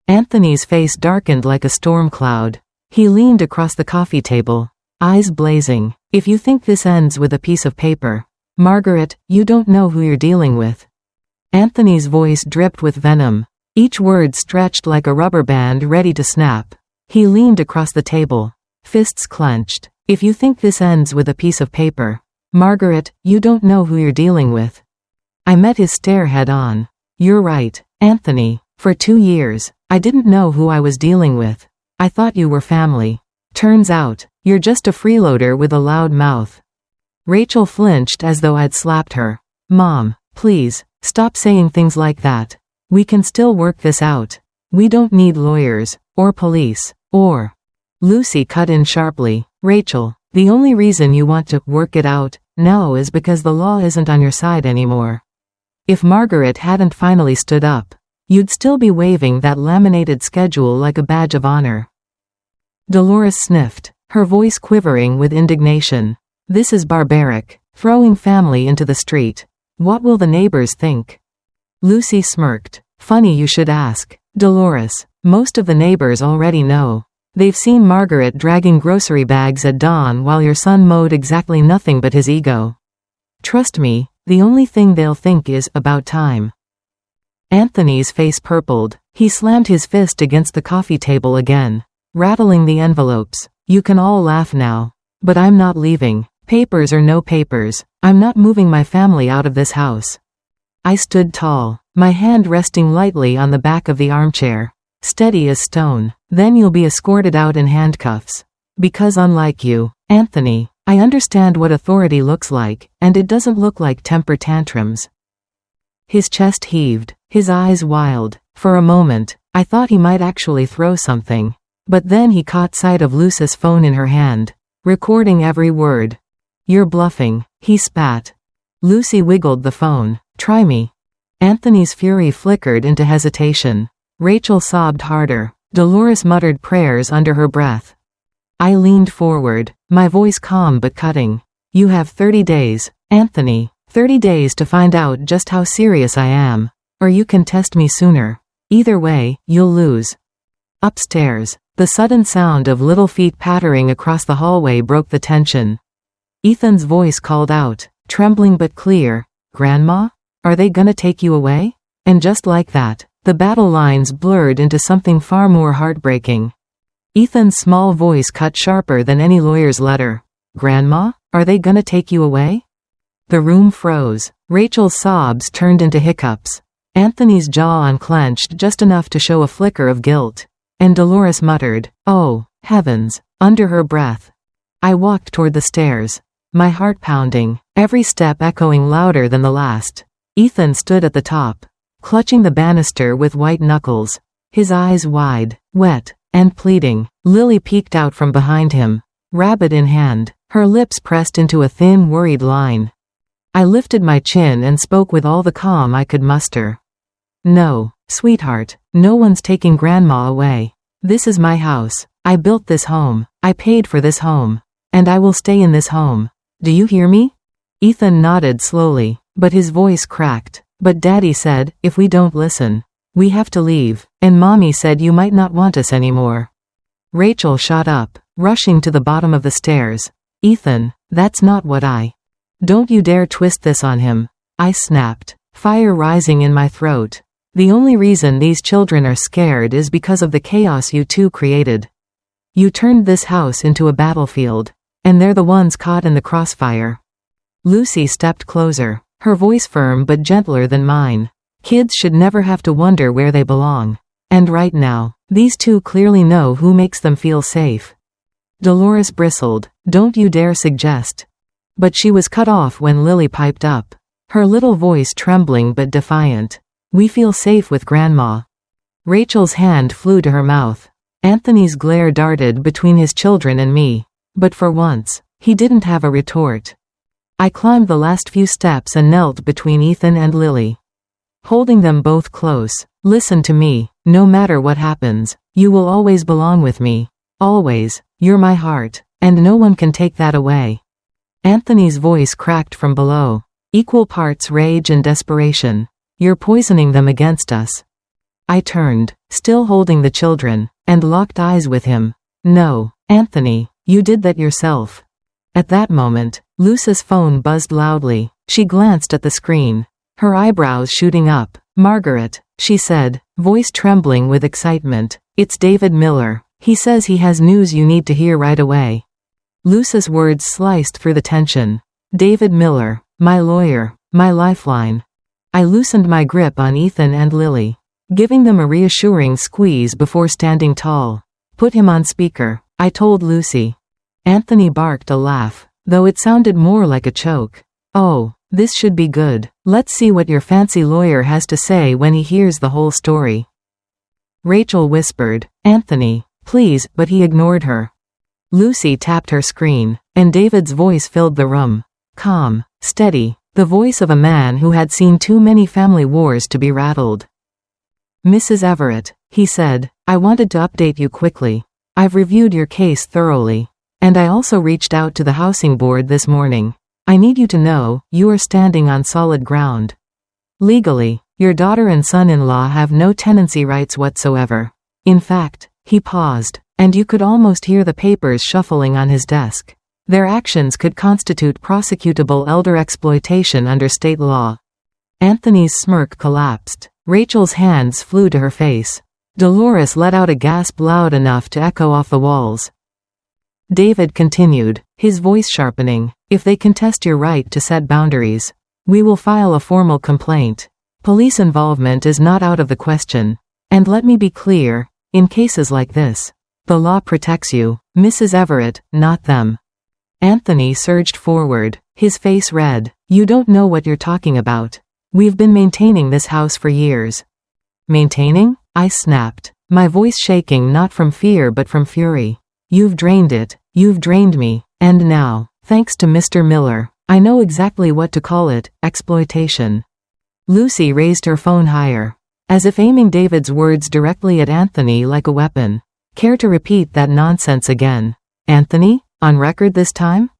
Anthony's face darkened like a storm cloud. He leaned across the coffee table, eyes blazing. If you think this ends with a piece of paper, Margaret, you don't know who you're dealing with. Anthony's voice dripped with venom, each word stretched like a rubber band ready to snap. He leaned across the table, fists clenched. If you think this ends with a piece of paper, Margaret, you don't know who you're dealing with. I met his stare head on. You're right, Anthony. For 2 years, I didn't know who I was dealing with. I thought you were family. Turns out, you're just a freeloader with a loud mouth. Rachel flinched as though I'd slapped her. Mom, please, stop saying things like that. We can still work this out. We don't need lawyers, or police, or... Lucy cut in sharply. Rachel, the only reason you want to work it out now is because the law isn't on your side anymore. If Margaret hadn't finally stood up, you'd still be waving that laminated schedule like a badge of honor. Dolores sniffed, her voice quivering with indignation. This is barbaric, throwing family into the street. What will the neighbors think? Lucy smirked. Funny you should ask. Dolores, most of the neighbors already know. They've seen Margaret dragging grocery bags at dawn while your son mowed exactly nothing but his ego. Trust me, the only thing they'll think is about time. Anthony's face purpled. He slammed his fist against the coffee table again, rattling the envelopes. You can all laugh now. But I'm not leaving. Papers or no papers, I'm not moving my family out of this house. I stood tall, my hand resting lightly on the back of the armchair, steady as stone. Then you'll be escorted out in handcuffs. Because unlike you, Anthony, I understand what authority looks like, and it doesn't look like temper tantrums. His chest heaved, his eyes wild. For a moment, I thought he might actually throw something. But then he caught sight of Lucy's phone in her hand, recording every word. You're bluffing, he spat. Lucy wiggled the phone. Try me. Anthony's fury flickered into hesitation. Rachel sobbed harder. Dolores muttered prayers under her breath. I leaned forward, my voice calm but cutting. You have 30 days, Anthony. 30 days to find out just how serious I am. Or you can test me sooner. Either way, you'll lose. Upstairs, the sudden sound of little feet pattering across the hallway broke the tension. Ethan's voice called out, trembling but clear. Grandma? Are they gonna take you away? And just like that, the battle lines blurred into something far more heartbreaking. Ethan's small voice cut sharper than any lawyer's letter. Grandma? Are they gonna take you away? The room froze. Rachel's sobs turned into hiccups. Anthony's jaw unclenched just enough to show a flicker of guilt. And Dolores muttered, "Oh, heavens," under her breath. I walked toward the stairs, my heart pounding, every step echoing louder than the last. Ethan stood at the top, clutching the banister with white knuckles, his eyes wide, wet, and pleading. Lily peeked out from behind him, rabbit in hand, her lips pressed into a thin, worried line. I lifted my chin and spoke with all the calm I could muster. No, sweetheart, no one's taking Grandma away. This is my house. I built this home. I paid for this home. And I will stay in this home. Do you hear me? Ethan nodded slowly, but his voice cracked. But Daddy said, if we don't listen, we have to leave. And Mommy said you might not want us anymore. Rachel shot up, rushing to the bottom of the stairs. Ethan, that's not what I... Don't you dare twist this on him. I snapped, fire rising in my throat. The only reason these children are scared is because of the chaos you two created. You turned this house into a battlefield, and they're the ones caught in the crossfire. Lucy stepped closer, her voice firm but gentler than mine. Kids should never have to wonder where they belong. And right now, these two clearly know who makes them feel safe. Dolores bristled. Don't you dare suggest. But she was cut off when Lily piped up, her little voice trembling but defiant. "We feel safe with Grandma." Rachel's hand flew to her mouth. Anthony's glare darted between his children and me. But for once, he didn't have a retort. I climbed the last few steps and knelt between Ethan and Lily, holding them both close. "Listen to me. No matter what happens, you will always belong with me. Always. You're my heart, and no one can take that away." Anthony's voice cracked from below, equal parts rage and desperation. "You're poisoning them against us." I turned, still holding the children, and locked eyes with him. "No, Anthony, you did that yourself." At that moment, Luce's phone buzzed loudly. She glanced at the screen, her eyebrows shooting up. "Margaret," she said, voice trembling with excitement. "It's David Miller. He says he has news you need to hear right away." Luce's words sliced through the tension. "David Miller, my lawyer, my lifeline." I loosened my grip on Ethan and Lily, giving them a reassuring squeeze before standing tall. "Put him on speaker," I told Lucy. Anthony barked a laugh, though it sounded more like a choke. "Oh, this should be good. Let's see what your fancy lawyer has to say when he hears the whole story." Rachel whispered, "Anthony, please," but he ignored her. Lucy tapped her screen, and David's voice filled the room. Calm, steady, the voice of a man who had seen too many family wars to be rattled. "Mrs. Everett," he said, "I wanted to update you quickly. I've reviewed your case thoroughly. And I also reached out to the housing board this morning. I need you to know, you are standing on solid ground. Legally, your daughter and son-in-law have no tenancy rights whatsoever. In fact," he paused, and you could almost hear the papers shuffling on his desk. "Their actions could constitute prosecutable elder exploitation under state law." Anthony's smirk collapsed. Rachel's hands flew to her face. Dolores let out a gasp loud enough to echo off the walls. David continued, his voice sharpening, "If they contest your right to set boundaries, we will file a formal complaint. Police involvement is not out of the question. And let me be clear, in cases like this, the law protects you, Mrs. Everett, not them." Anthony surged forward, his face red. "You don't know what you're talking about. We've been maintaining this house for years." "Maintaining?" I snapped, my voice shaking not from fear but from fury. "You've drained it. You've drained me, and now, thanks to Mr. Miller, I know exactly what to call it, exploitation." Lucy raised her phone higher, as if aiming David's words directly at Anthony like a weapon. "Care to repeat that nonsense again? Anthony? On record this time?"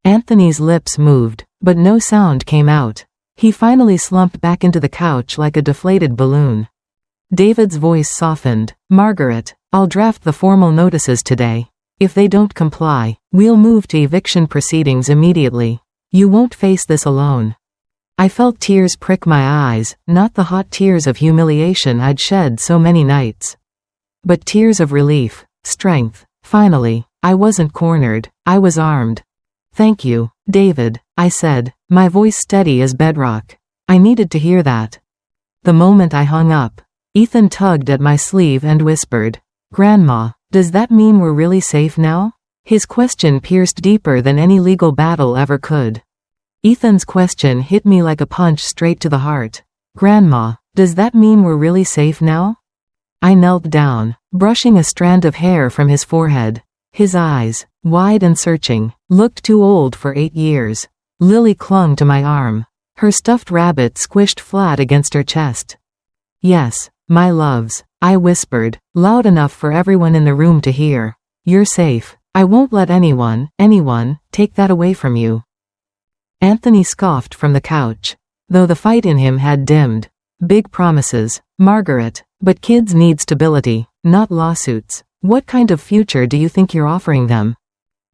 Anthony's lips moved, but no sound came out. He finally slumped back into the couch like a deflated balloon. David's voice softened. "Margaret, I'll draft the formal notices today. If they don't comply, we'll move to eviction proceedings immediately. You won't face this alone." I felt tears prick my eyes, not the hot tears of humiliation I'd shed so many nights, but tears of relief, strength. Finally, I wasn't cornered, I was armed. "Thank you, David," I said, my voice steady as bedrock. I needed to hear that. The moment I hung up, Ethan tugged at my sleeve and whispered, "Grandma, does that mean we're really safe now?" His question pierced deeper than any legal battle ever could. Ethan's question hit me like a punch straight to the heart. "Grandma, does that mean we're really safe now?" I knelt down, brushing a strand of hair from his forehead. His eyes, wide and searching, looked too old for 8 years. Lily clung to my arm, her stuffed rabbit squished flat against her chest. "Yes, my loves," I whispered, loud enough for everyone in the room to hear. "You're safe. I won't let anyone, take that away from you." Anthony scoffed from the couch, though the fight in him had dimmed. "Big promises, Margaret, but kids need stability, not lawsuits. What kind of future do you think you're offering them?"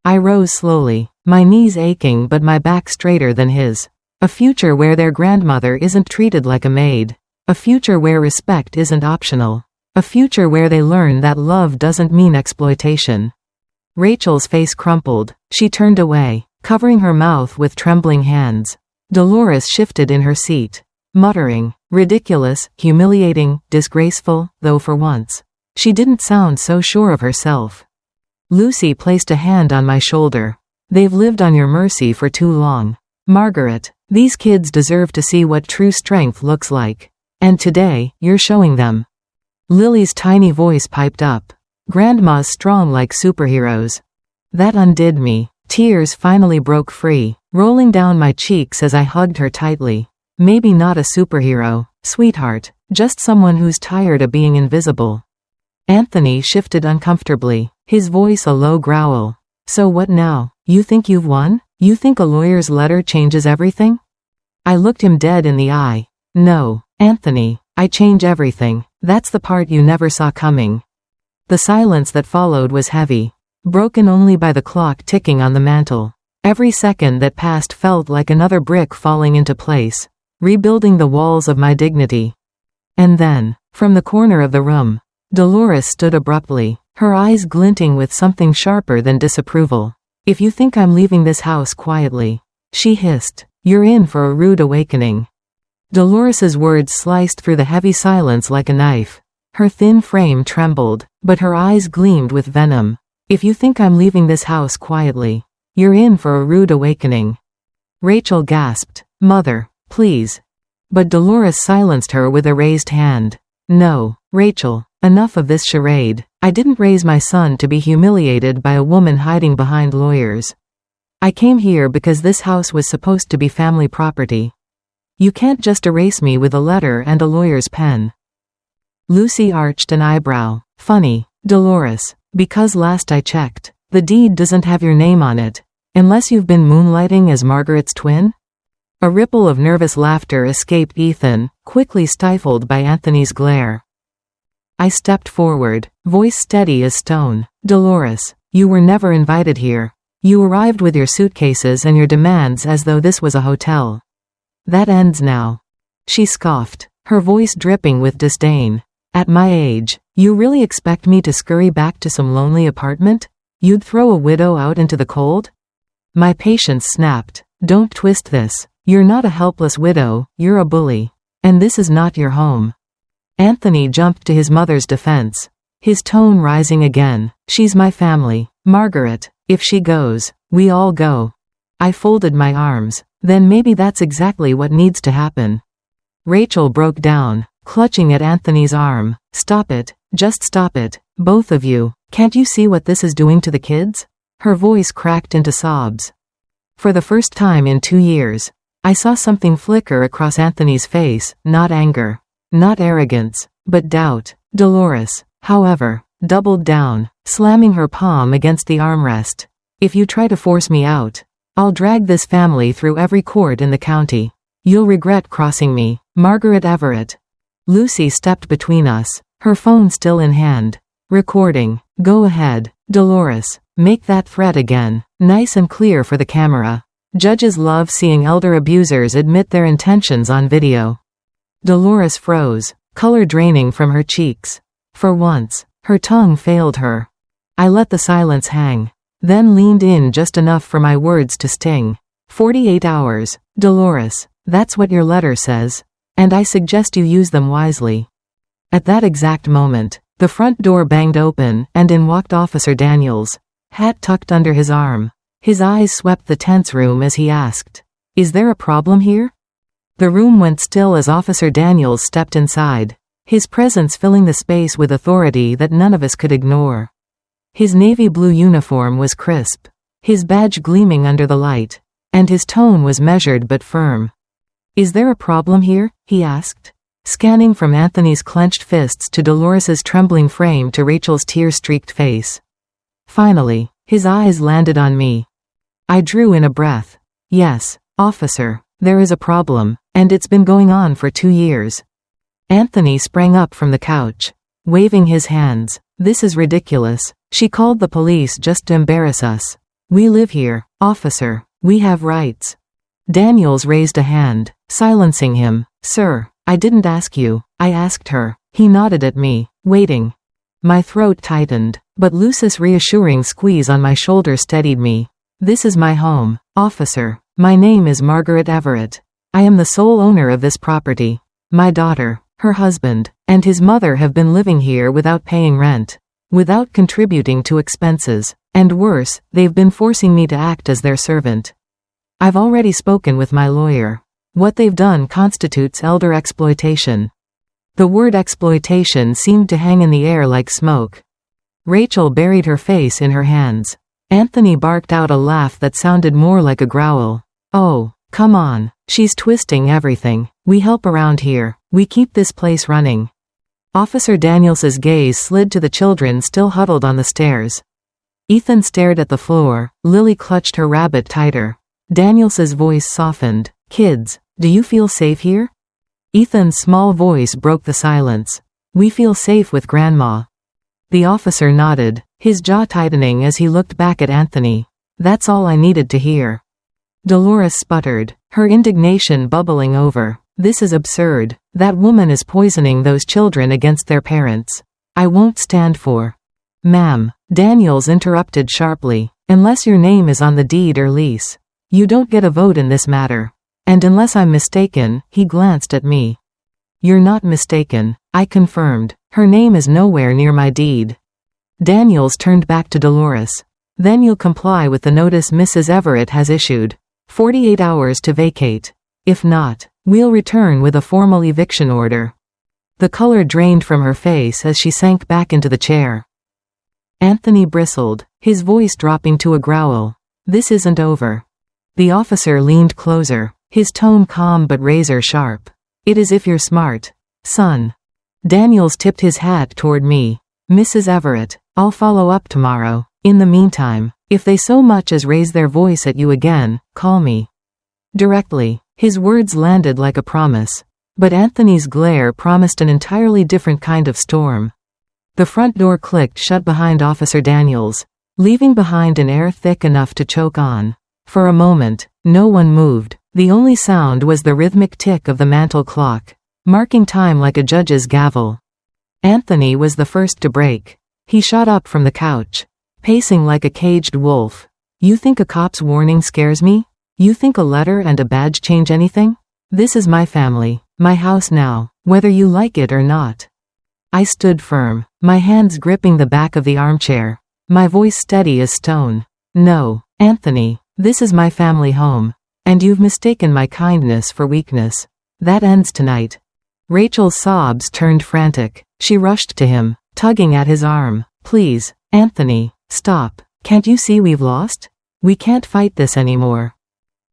I rose slowly, my knees aching but my back straighter than his. "A future where their grandmother isn't treated like a maid. A future where respect isn't optional. A future where they learn that love doesn't mean exploitation." Rachel's face crumpled. She turned away, covering her mouth with trembling hands. Dolores shifted in her seat, muttering, "Ridiculous, humiliating, disgraceful," though for once, she didn't sound so sure of herself. Lucy placed a hand on my shoulder. They've lived on your mercy for too long. Margaret, these kids deserve to see what true strength looks like. And today, you're showing them." Lily's tiny voice piped up. "Grandma's strong like superheroes." That undid me. Tears finally broke free, rolling down my cheeks as I hugged her tightly. Maybe not a superhero, sweetheart, just someone who's tired of being invisible. Anthony shifted uncomfortably, his voice a low growl. "So what now? You think you've won? You think a lawyer's letter changes everything?" I looked him dead in the eye. "No, Anthony, I change everything. That's the part you never saw coming." The silence that followed was heavy, broken only by the clock ticking on the mantel. Every second that passed felt like another brick falling into place, rebuilding the walls of my dignity. And then, from the corner of the room, Dolores stood abruptly, her eyes glinting with something sharper than disapproval. "If you think I'm leaving this house quietly," she hissed, "you're in for a rude awakening." Dolores's words sliced through the heavy silence like a knife. Her thin frame trembled, but her eyes gleamed with venom. "If you think I'm leaving this house quietly, you're in for a rude awakening." Rachel gasped, "Mother, please." But Dolores silenced her with a raised hand. "No, Rachel, enough of this charade. I didn't raise my son to be humiliated by a woman hiding behind lawyers. I came here because this house was supposed to be family property. You can't just erase me with a letter and a lawyer's pen." Lucy arched an eyebrow. "Funny, Dolores, because last I checked, the deed doesn't have your name on it, unless you've been moonlighting as Margaret's twin?" A ripple of nervous laughter escaped Ethan, quickly stifled by Anthony's glare. I stepped forward, voice steady as stone. "Dolores, you were never invited here. You arrived with your suitcases and your demands as though this was a hotel. That ends now." She scoffed, her voice dripping with disdain. "At my age, you really expect me to scurry back to some lonely apartment? You'd throw a widow out into the cold?" My patience snapped. "Don't twist this. You're not a helpless widow, you're a bully. And this is not your home." Anthony jumped to his mother's defense, his tone rising again. "She's my family, Margaret. If she goes, we all go." I folded my arms. "Then maybe that's exactly what needs to happen." Rachel broke down, clutching at Anthony's arm. "Stop it, just stop it, both of you. Can't you see what this is doing to the kids?" Her voice cracked into sobs. For the first time in 2 years, I saw something flicker across Anthony's face, not anger, not arrogance, but doubt. Dolores, however, doubled down, slamming her palm against the armrest. "If you try to force me out, I'll drag this family through every court in the county. You'll regret crossing me, Margaret Everett." Lucy stepped between us, her phone still in hand. "Recording. Go ahead, Dolores. Make that threat again, nice and clear for the camera. Judges love seeing elder abusers admit their intentions on video." Dolores froze, color draining from her cheeks. For once, her tongue failed her. I let the silence hang, then leaned in just enough for my words to sting. 48 hours, Dolores, that's what your letter says. And I suggest you use them wisely." At that exact moment, the front door banged open, and in walked Officer Daniels, hat tucked under his arm. His eyes swept the tense room as he asked, "Is there a problem here?" The room went still as Officer Daniels stepped inside, his presence filling the space with authority that none of us could ignore. His navy blue uniform was crisp, his badge gleaming under the light, and his tone was measured but firm. "Is there a problem here?" he asked, scanning from Anthony's clenched fists to Dolores's trembling frame to Rachel's tear-streaked face. Finally, his eyes landed on me. I drew in a breath. "Yes, officer, there is a problem, and it's been going on for 2 years." Anthony sprang up from the couch, waving his hands. "This is ridiculous. She called the police just to embarrass us. We live here, officer. We have rights." Daniels raised a hand, silencing him. "Sir, I didn't ask you, I asked her." He nodded at me, waiting. My throat tightened, but Lucy's reassuring squeeze on my shoulder steadied me. "This is my home, officer. My name is Margaret Everett. I am the sole owner of this property. My daughter, her husband, and his mother have been living here without paying rent. without contributing to expenses. And worse, they've been forcing me to act as their servant. I've already spoken with my lawyer. What they've done constitutes elder exploitation. The word exploitation seemed to hang in the air like smoke. Rachel buried her face in her hands. Anthony barked out a laugh that sounded more like a growl. Oh, come on. She's twisting everything. We help around here. We keep this place running. Officer Daniels's gaze slid to the children still huddled on the stairs. Ethan stared at the floor. Lily clutched her rabbit tighter. Daniels's voice softened. Kids, do you feel safe here? Ethan's small voice broke the silence. We feel safe with Grandma. The officer nodded, his jaw tightening as he looked back at Anthony. That's all I needed to hear. Dolores sputtered, her indignation bubbling over. This is absurd. That woman is poisoning those children against their parents. I won't stand for. Ma'am, Daniels interrupted sharply. Unless your name is on the deed or lease, you don't get a vote in this matter. And unless I'm mistaken, he glanced at me. You're not mistaken, I confirmed. Her name is nowhere near my deed. Daniels turned back to Dolores. Then you'll comply with the notice Mrs. Everett has issued. 48 hours to vacate. If not, we'll return with a formal eviction order. The color drained from her face as she sank back into the chair. Anthony bristled, his voice dropping to a growl. This isn't over. The officer leaned closer, his tone calm but razor sharp. It is if you're smart, son. Daniels tipped his hat toward me. Mrs. Everett, I'll follow up tomorrow. In the meantime, if they so much as raise their voice at you again, call me. Directly. His words landed like a promise. But Anthony's glare promised an entirely different kind of storm. The front door clicked shut behind Officer Daniels, leaving behind an air thick enough to choke on. For a moment, no one moved. The only sound was the rhythmic tick of the mantel clock, marking time like a judge's gavel. Anthony was the first to break. He shot up from the couch, pacing like a caged wolf. You think a cop's warning scares me? You think a letter and a badge change anything? This is my family, my house now, whether you like it or not. I stood firm, my hands gripping the back of the armchair, my voice steady as stone. No, Anthony, this is my family home. And you've mistaken my kindness for weakness. That ends tonight. Rachel's sobs turned frantic. She rushed to him, tugging at his arm. Please, Anthony, stop. Can't you see we've lost? We can't fight this anymore.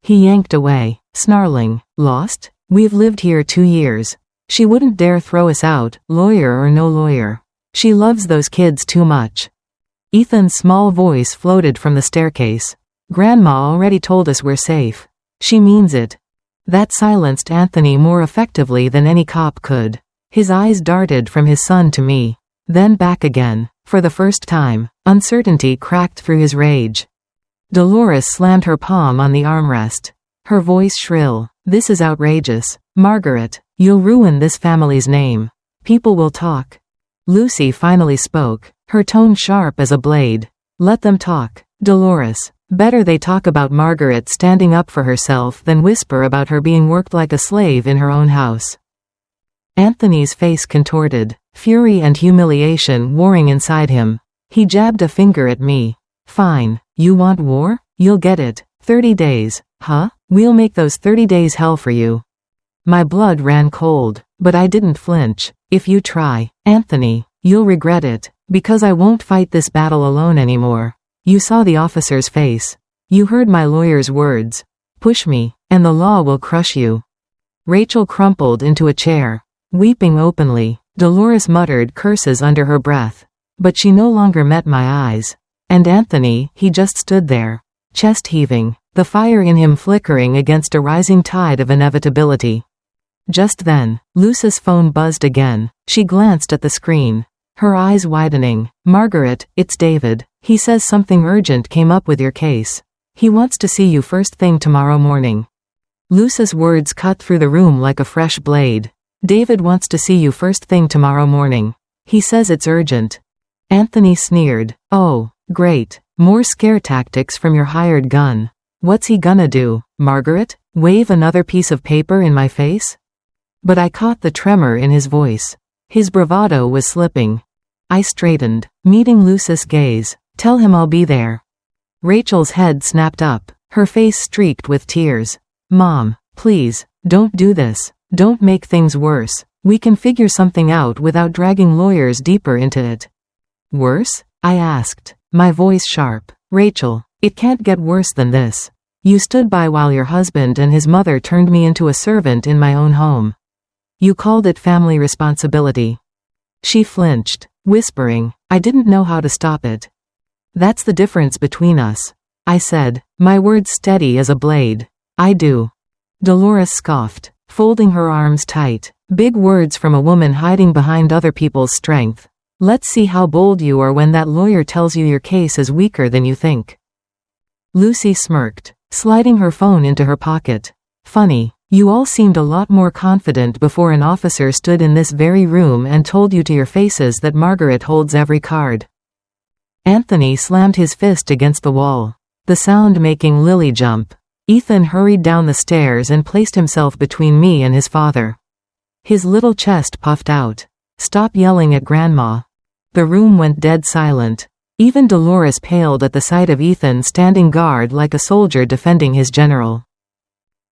He yanked away, snarling. Lost? We've lived here 2 years. She wouldn't dare throw us out, lawyer or no lawyer. She loves those kids too much. Ethan's small voice floated from the staircase. Grandma already told us we're safe. She means it. That silenced Anthony more effectively than any cop could. His eyes darted from his son to me, then back again. For the first time, uncertainty cracked through his rage. Dolores slammed her palm on the armrest, her voice shrill. This is outrageous. Margaret, you'll ruin this family's name. People will talk. Lucy finally spoke, her tone sharp as a blade. Let them talk. Dolores. Better they talk about Margaret standing up for herself than whisper about her being worked like a slave in her own house. Anthony's face contorted, fury and humiliation warring inside him. He jabbed a finger at me. Fine, you want war? You'll get it. 30 days, huh? We'll make those 30 days hell for you. My blood ran cold, but I didn't flinch. If you try, Anthony, you'll regret it, because I won't fight this battle alone anymore. You saw the officer's face. You heard my lawyer's words. Push me, and the law will crush you. Rachel crumpled into a chair, weeping openly. Dolores muttered curses under her breath. But she no longer met my eyes. And Anthony, he just stood there, chest heaving, the fire in him flickering against a rising tide of inevitability. Just then, Lucy's phone buzzed again. She glanced at the screen, her eyes widening. Margaret, it's David. He says something urgent came up with your case. He wants to see you first thing tomorrow morning. Lucy's words cut through the room like a fresh blade. David wants to see you first thing tomorrow morning. He says it's urgent. Anthony sneered. Oh, great. More scare tactics from your hired gun. What's he gonna do, Margaret? Wave another piece of paper in my face? But I caught the tremor in his voice. His bravado was slipping. I straightened, Meeting Lucis gaze. Tell him I'll be there. Rachel's head snapped up, her face streaked with tears. Mom, please, don't do this. Don't make things worse. We can figure something out without dragging lawyers deeper into it. Worse? I asked, my voice sharp. Rachel, it can't get worse than this. You stood by while your husband and his mother turned me into a servant in my own home. You called it family responsibility. She flinched, whispering, I didn't know how to stop it. That's the difference between us, I said, my words steady as a blade. I do. Dolores scoffed, folding her arms tight. Big words from a woman hiding behind other people's strength. Let's see how bold you are when that lawyer tells you your case is weaker than you think. Lucy smirked, sliding her phone into her pocket. Funny, you all seemed a lot more confident before an officer stood in this very room and told you to your faces that Margaret holds every card. Anthony slammed his fist against the wall, the sound making Lily jump. Ethan hurried down the stairs and placed himself between me and his father. His little chest puffed out. Stop yelling at Grandma. The room went dead silent. Even Dolores paled at the sight of Ethan standing guard like a soldier defending his general.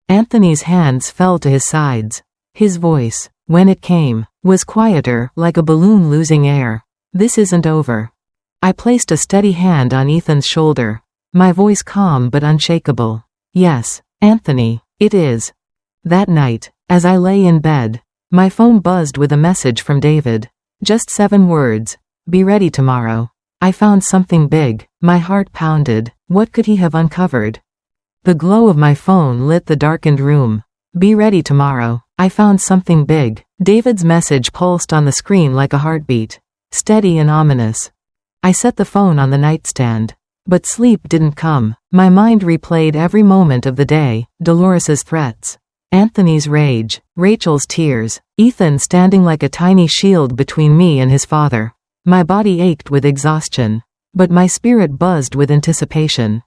Anthony's hands fell to his sides. His voice, when it came, was quieter, like a balloon losing air. This isn't over. I placed a steady hand on Ethan's shoulder, my voice calm but unshakable. Yes, Anthony, it is. That night, as I lay in bed, my phone buzzed with a message from David. Just 7 words. Be ready tomorrow. I found something big. My heart pounded. What could he have uncovered? The glow of my phone lit the darkened room. Be ready tomorrow. I found something big. David's message pulsed on the screen like a heartbeat. Steady and ominous. I set the phone on the nightstand. But sleep didn't come. My mind replayed every moment of the day. Dolores's threats. Anthony's rage, Rachel's tears, Ethan standing like a tiny shield between me and his father. My body ached with exhaustion, but my spirit buzzed with anticipation.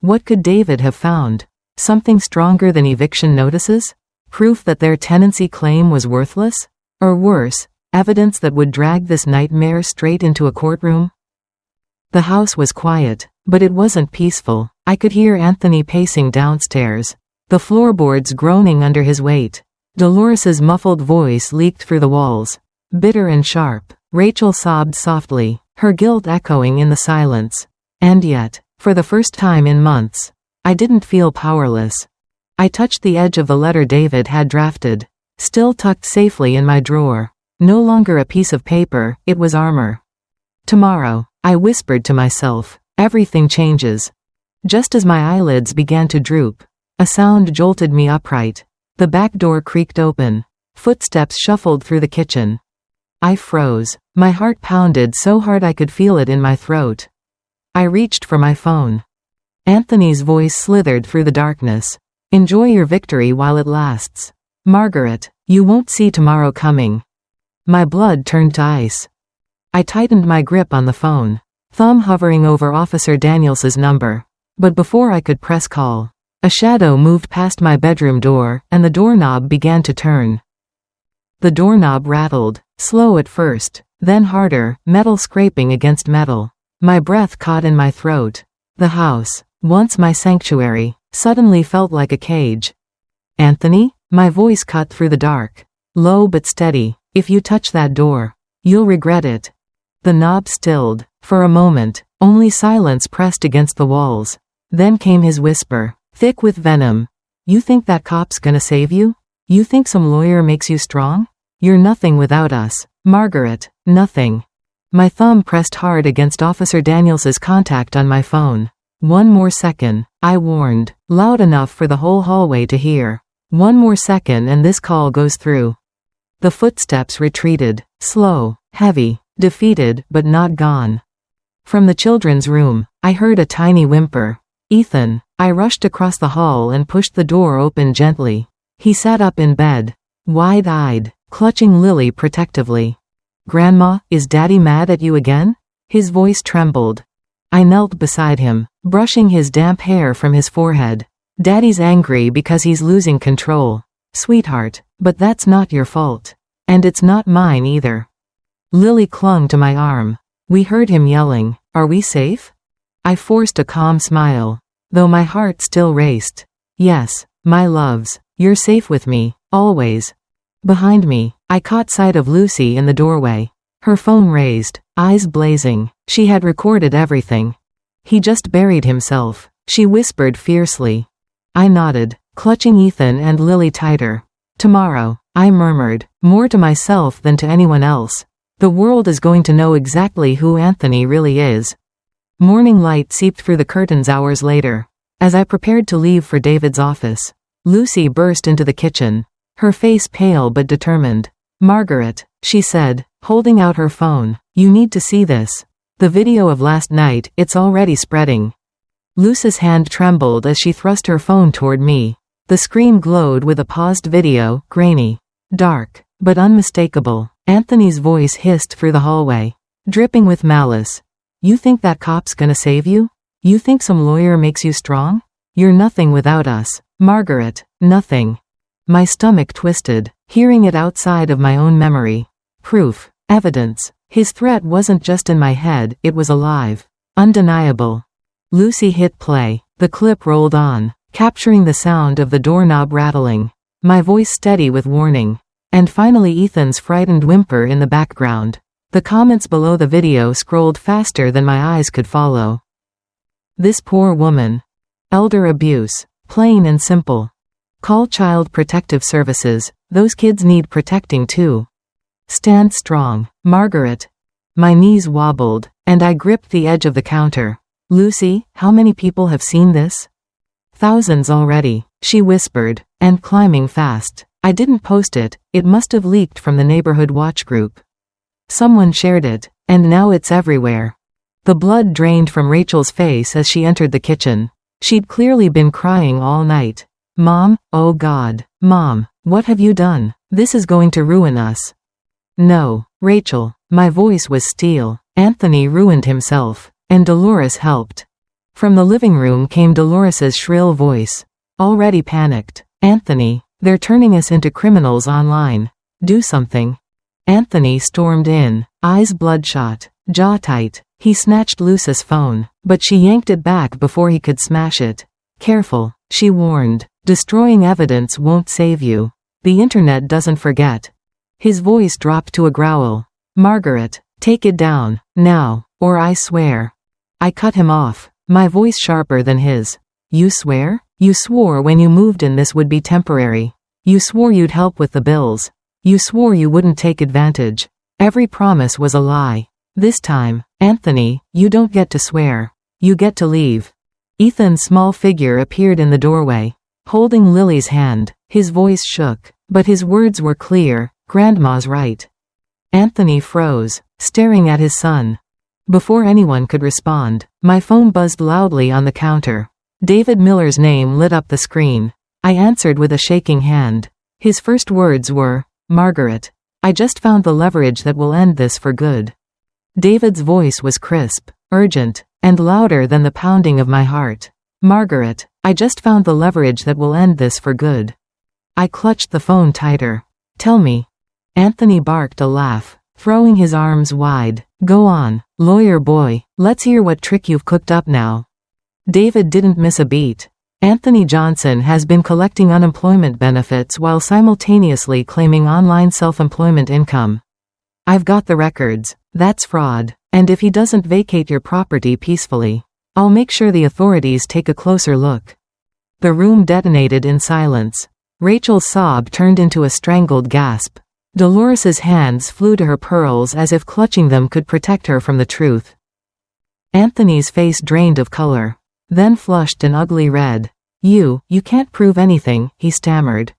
What could David have found? Something stronger than eviction notices? Proof that their tenancy claim was worthless? Or worse, evidence that would drag this nightmare straight into a courtroom? The house was quiet, but it wasn't peaceful. I could hear Anthony pacing downstairs, the floorboards groaning under his weight. Dolores's muffled voice leaked through the walls, bitter and sharp. Rachel sobbed softly, her guilt echoing in the silence. And yet, for the first time in months, I didn't feel powerless. I touched the edge of the letter David had drafted, still tucked safely in my drawer. No longer a piece of paper, it was armor. Tomorrow, I whispered to myself, everything changes. Just as my eyelids began to droop, a sound jolted me upright. The back door creaked open. Footsteps shuffled through the kitchen. I froze. My heart pounded so hard I could feel it in my throat. I reached for my phone. Anthony's voice slithered through the darkness. Enjoy your victory while it lasts. Margaret, you won't see tomorrow coming. My blood turned to ice. I tightened my grip on the phone, thumb hovering over Officer Daniels's number. But before I could press call, a shadow moved past my bedroom door, and the doorknob began to turn. The doorknob rattled, slow at first, then harder, metal scraping against metal. My breath caught in my throat. The house, once my sanctuary, suddenly felt like a cage. Anthony? My voice cut through the dark. Low but steady. If you touch that door, you'll regret it. The knob stilled. For a moment, only silence pressed against the walls. Then came his whisper, thick with venom. You think that cop's gonna save you? You think some lawyer makes you strong? You're nothing without us. Margaret, nothing. My thumb pressed hard against Officer Daniels's contact on my phone. One more second, I warned, loud enough for the whole hallway to hear. One more second and this call goes through. The footsteps retreated, slow, heavy, defeated but not gone. From the children's room, I heard a tiny whimper. Ethan. I rushed across the hall and pushed the door open gently. He sat up in bed, wide-eyed, clutching Lily protectively. Grandma, is Daddy mad at you again? His voice trembled. I knelt beside him, brushing his damp hair from his forehead. Daddy's angry because he's losing control. Sweetheart, but that's not your fault. And it's not mine either. Lily clung to my arm. We heard him yelling, "Are we safe?" I forced a calm smile, though my heart still raced. "Yes, my loves, you're safe with me, always." Behind me, I caught sight of Lucy in the doorway. Her phone raised, eyes blazing. She had recorded everything. "He just buried himself," she whispered fiercely. I nodded, clutching Ethan and Lily tighter. "Tomorrow," I murmured, more to myself than to anyone else, "the world is going to know exactly who Anthony really is." Morning light seeped through the curtains hours later. As I prepared to leave for David's office, Lucy burst into the kitchen, her face pale but determined. "Margaret," she said, holding out her phone, "you need to see this. The video of last night, it's already spreading." Lucy's hand trembled as she thrust her phone toward me. The screen glowed with a paused video, grainy, dark, but unmistakable. Anthony's voice hissed through the hallway, dripping with malice. "You think that cop's gonna save you? You think some lawyer makes you strong? You're nothing without us, Margaret, nothing." My stomach twisted, hearing it outside of my own memory. Proof, evidence. His threat wasn't just in my head, it was alive, undeniable. Lucy hit play. The clip rolled on, capturing the sound of the doorknob rattling, my voice steady with warning, and finally Ethan's frightened whimper in the background. The comments below the video scrolled faster than my eyes could follow. "This poor woman. Elder abuse. Plain and simple. Call Child Protective Services, those kids need protecting too. Stand strong, Margaret." My knees wobbled, and I gripped the edge of the counter. "Lucy, how many people have seen this?" "Thousands already," she whispered, and climbing fast. "I didn't post it, it must have leaked from the neighborhood watch group. Someone shared it, and now it's everywhere." The blood drained from Rachel's face as she entered the kitchen. She'd clearly been crying all night. "Mom, oh God, Mom, what have you done? This is going to ruin us." "No, Rachel." My voice was steel. "Anthony ruined himself, and Dolores helped." From the living room came Dolores's shrill voice, already panicked. "Anthony, they're turning us into criminals online. Do something." Anthony stormed in, eyes bloodshot, jaw tight. He snatched Lucy's phone, but she yanked it back before he could smash it. "Careful," she warned. "Destroying evidence won't save you. The internet doesn't forget." His voice dropped to a growl. "Margaret, take it down, now, or I swear." I cut him off, my voice sharper than his. "You swear? You swore when you moved in this would be temporary. You swore you'd help with the bills. You swore you wouldn't take advantage. Every promise was a lie. This time, Anthony, you don't get to swear. You get to leave." Ethan's small figure appeared in the doorway, holding Lily's hand. His voice shook, but his words were clear. "Grandma's right." Anthony froze, staring at his son. Before anyone could respond, my phone buzzed loudly on the counter. David Miller's name lit up the screen. I answered with a shaking hand. His first words were, "Margaret, I just found the leverage that will end this for good." David's voice was crisp, urgent, and louder than the pounding of my heart. "Margaret, I just found the leverage that will end this for good." I clutched the phone tighter. "Tell me." Anthony barked a laugh, throwing his arms wide. "Go on, lawyer boy, let's hear what trick you've cooked up now." David didn't miss a beat. "Anthony Johnson has been collecting unemployment benefits while simultaneously claiming online self-employment income. I've got the records. That's fraud, and if he doesn't vacate your property peacefully, I'll make sure the authorities take a closer look." The room detonated in silence. Rachel's sob turned into a strangled gasp. Dolores's hands flew to her pearls as if clutching them could protect her from the truth. Anthony's face drained of color, then flushed an ugly red. You can't prove anything," he stammered.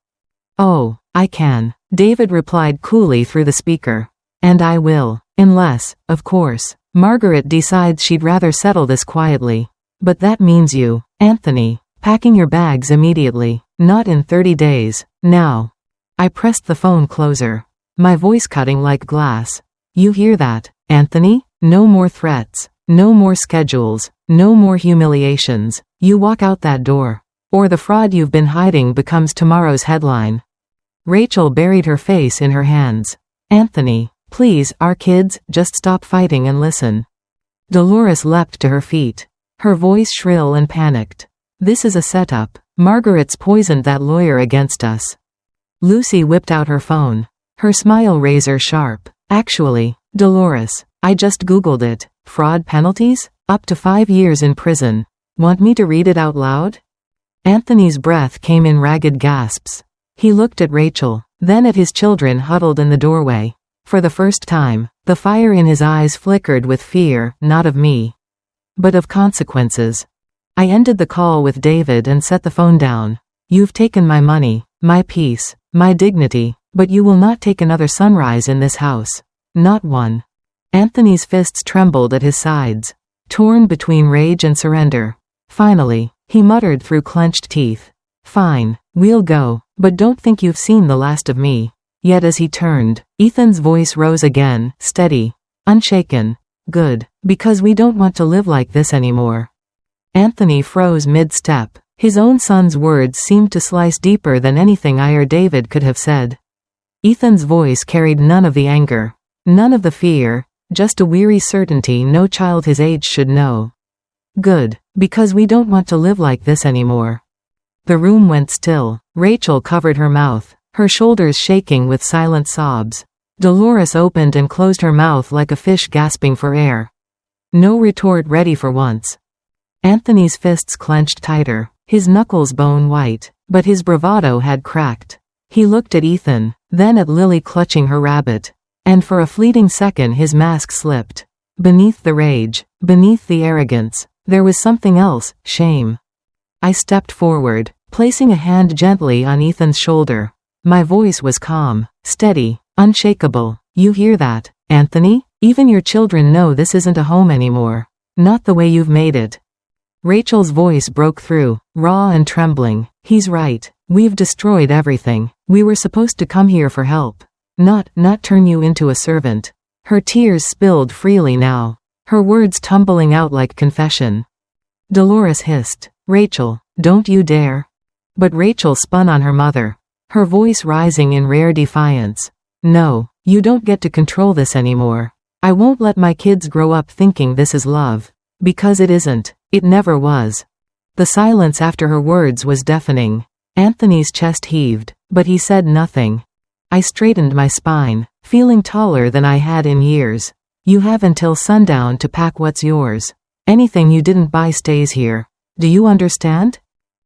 "Oh, I can," David replied coolly through the speaker. "And I will, unless, of course, Margaret decides she'd rather settle this quietly. But that means you, Anthony, packing your bags immediately, not in 30 days, now." I pressed the phone closer, my voice cutting like glass. "You hear that, Anthony? No more threats, no more schedules, no more humiliations. You walk out that door, or the fraud you've been hiding becomes tomorrow's headline." Rachel buried her face in her hands. "Anthony, Please, our kids, just stop fighting and listen. Dolores leapt to her feet, her voice shrill and panicked. This is a setup. Margaret's poisoned that lawyer against us. Lucy whipped out her phone, her smile razor sharp. Actually, Dolores, I just Googled it. Fraud penalties? Up to 5 years in prison. Want me to read it out loud? Anthony's breath came in ragged gasps. He looked at Rachel, then at his children huddled in the doorway. For the first time, the fire in his eyes flickered with fear, not of me, but of consequences. I ended the call with David and set the phone down. You've taken my money, my peace, my dignity, but you will not take another sunrise in this house. Not one. Anthony's fists trembled at his sides, torn between rage and surrender. Finally, he muttered through clenched teeth. Fine, we'll go, but don't think you've seen the last of me. Yet as he turned, Ethan's voice rose again, steady, unshaken. Good, because we don't want to live like this anymore. Anthony froze mid-step. His own son's words seemed to slice deeper than anything I or David could have said. Ethan's voice carried none of the anger, none of the fear, just a weary certainty no child his age should know. Good, because we don't want to live like this anymore. The room went still. Rachel covered her mouth, her shoulders shaking with silent sobs. Dolores opened and closed her mouth like a fish gasping for air. No retort ready for once. Anthony's fists clenched tighter, his knuckles bone white, but his bravado had cracked. He looked at Ethan, then at Lily clutching her rabbit, and for a fleeting second his mask slipped. Beneath the rage, beneath the arrogance, there was something else, shame. I stepped forward, placing a hand gently on Ethan's shoulder. My voice was calm, steady, unshakable. You hear that, Anthony? Even your children know this isn't a home anymore. Not the way you've made it. Rachel's voice broke through, raw and trembling. He's right. We've destroyed everything. We were supposed to come here for help. Not turn you into a servant. Her tears spilled freely now, her words tumbling out like confession. Dolores hissed, Rachel, don't you dare. But Rachel spun on her mother, her voice rising in rare defiance. No, you don't get to control this anymore. I won't let my kids grow up thinking this is love. Because it isn't. It never was. The silence after her words was deafening. Anthony's chest heaved, but he said nothing. I straightened my spine, feeling taller than I had in years. You have until sundown to pack what's yours. Anything you didn't buy stays here. Do you understand?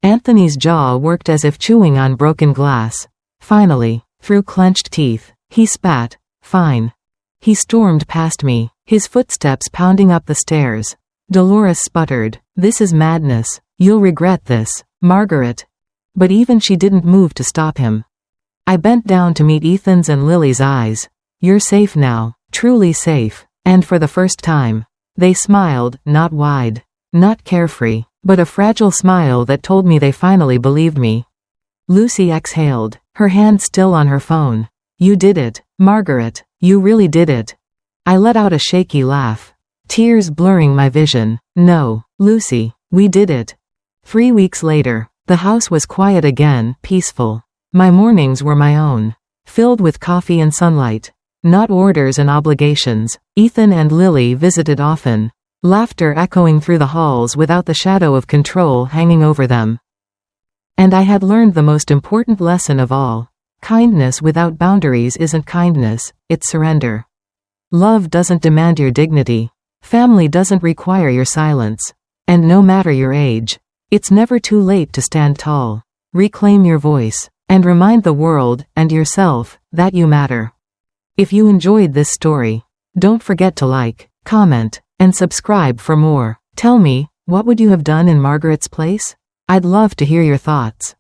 Anthony's jaw worked as if chewing on broken glass. Finally, through clenched teeth, he spat. Fine. He stormed past me, his footsteps pounding up the stairs. Dolores sputtered, This is madness. You'll regret this, Margaret. But even she didn't move to stop him. I bent down to meet Ethan's and Lily's eyes. You're safe now, truly safe. And for the first time, they smiled, not wide, not carefree, but a fragile smile that told me they finally believed me. Lucy exhaled, her hand still on her phone. You did it, Margaret. You really did it. I let out a shaky laugh, tears blurring my vision. No, Lucy, we did it. 3 weeks later, the house was quiet again, peaceful. My mornings were my own, filled with coffee and sunlight, not orders and obligations. Ethan and Lily visited often, laughter echoing through the halls without the shadow of control hanging over them. And I had learned the most important lesson of all. Kindness without boundaries isn't kindness, it's surrender. Love doesn't demand your dignity. Family doesn't require your silence. And no matter your age, it's never too late to stand tall. Reclaim your voice, and remind the world, and yourself, that you matter. If you enjoyed this story, don't forget to like, comment, and subscribe for more. Tell me, what would you have done in Margaret's place? I'd love to hear your thoughts.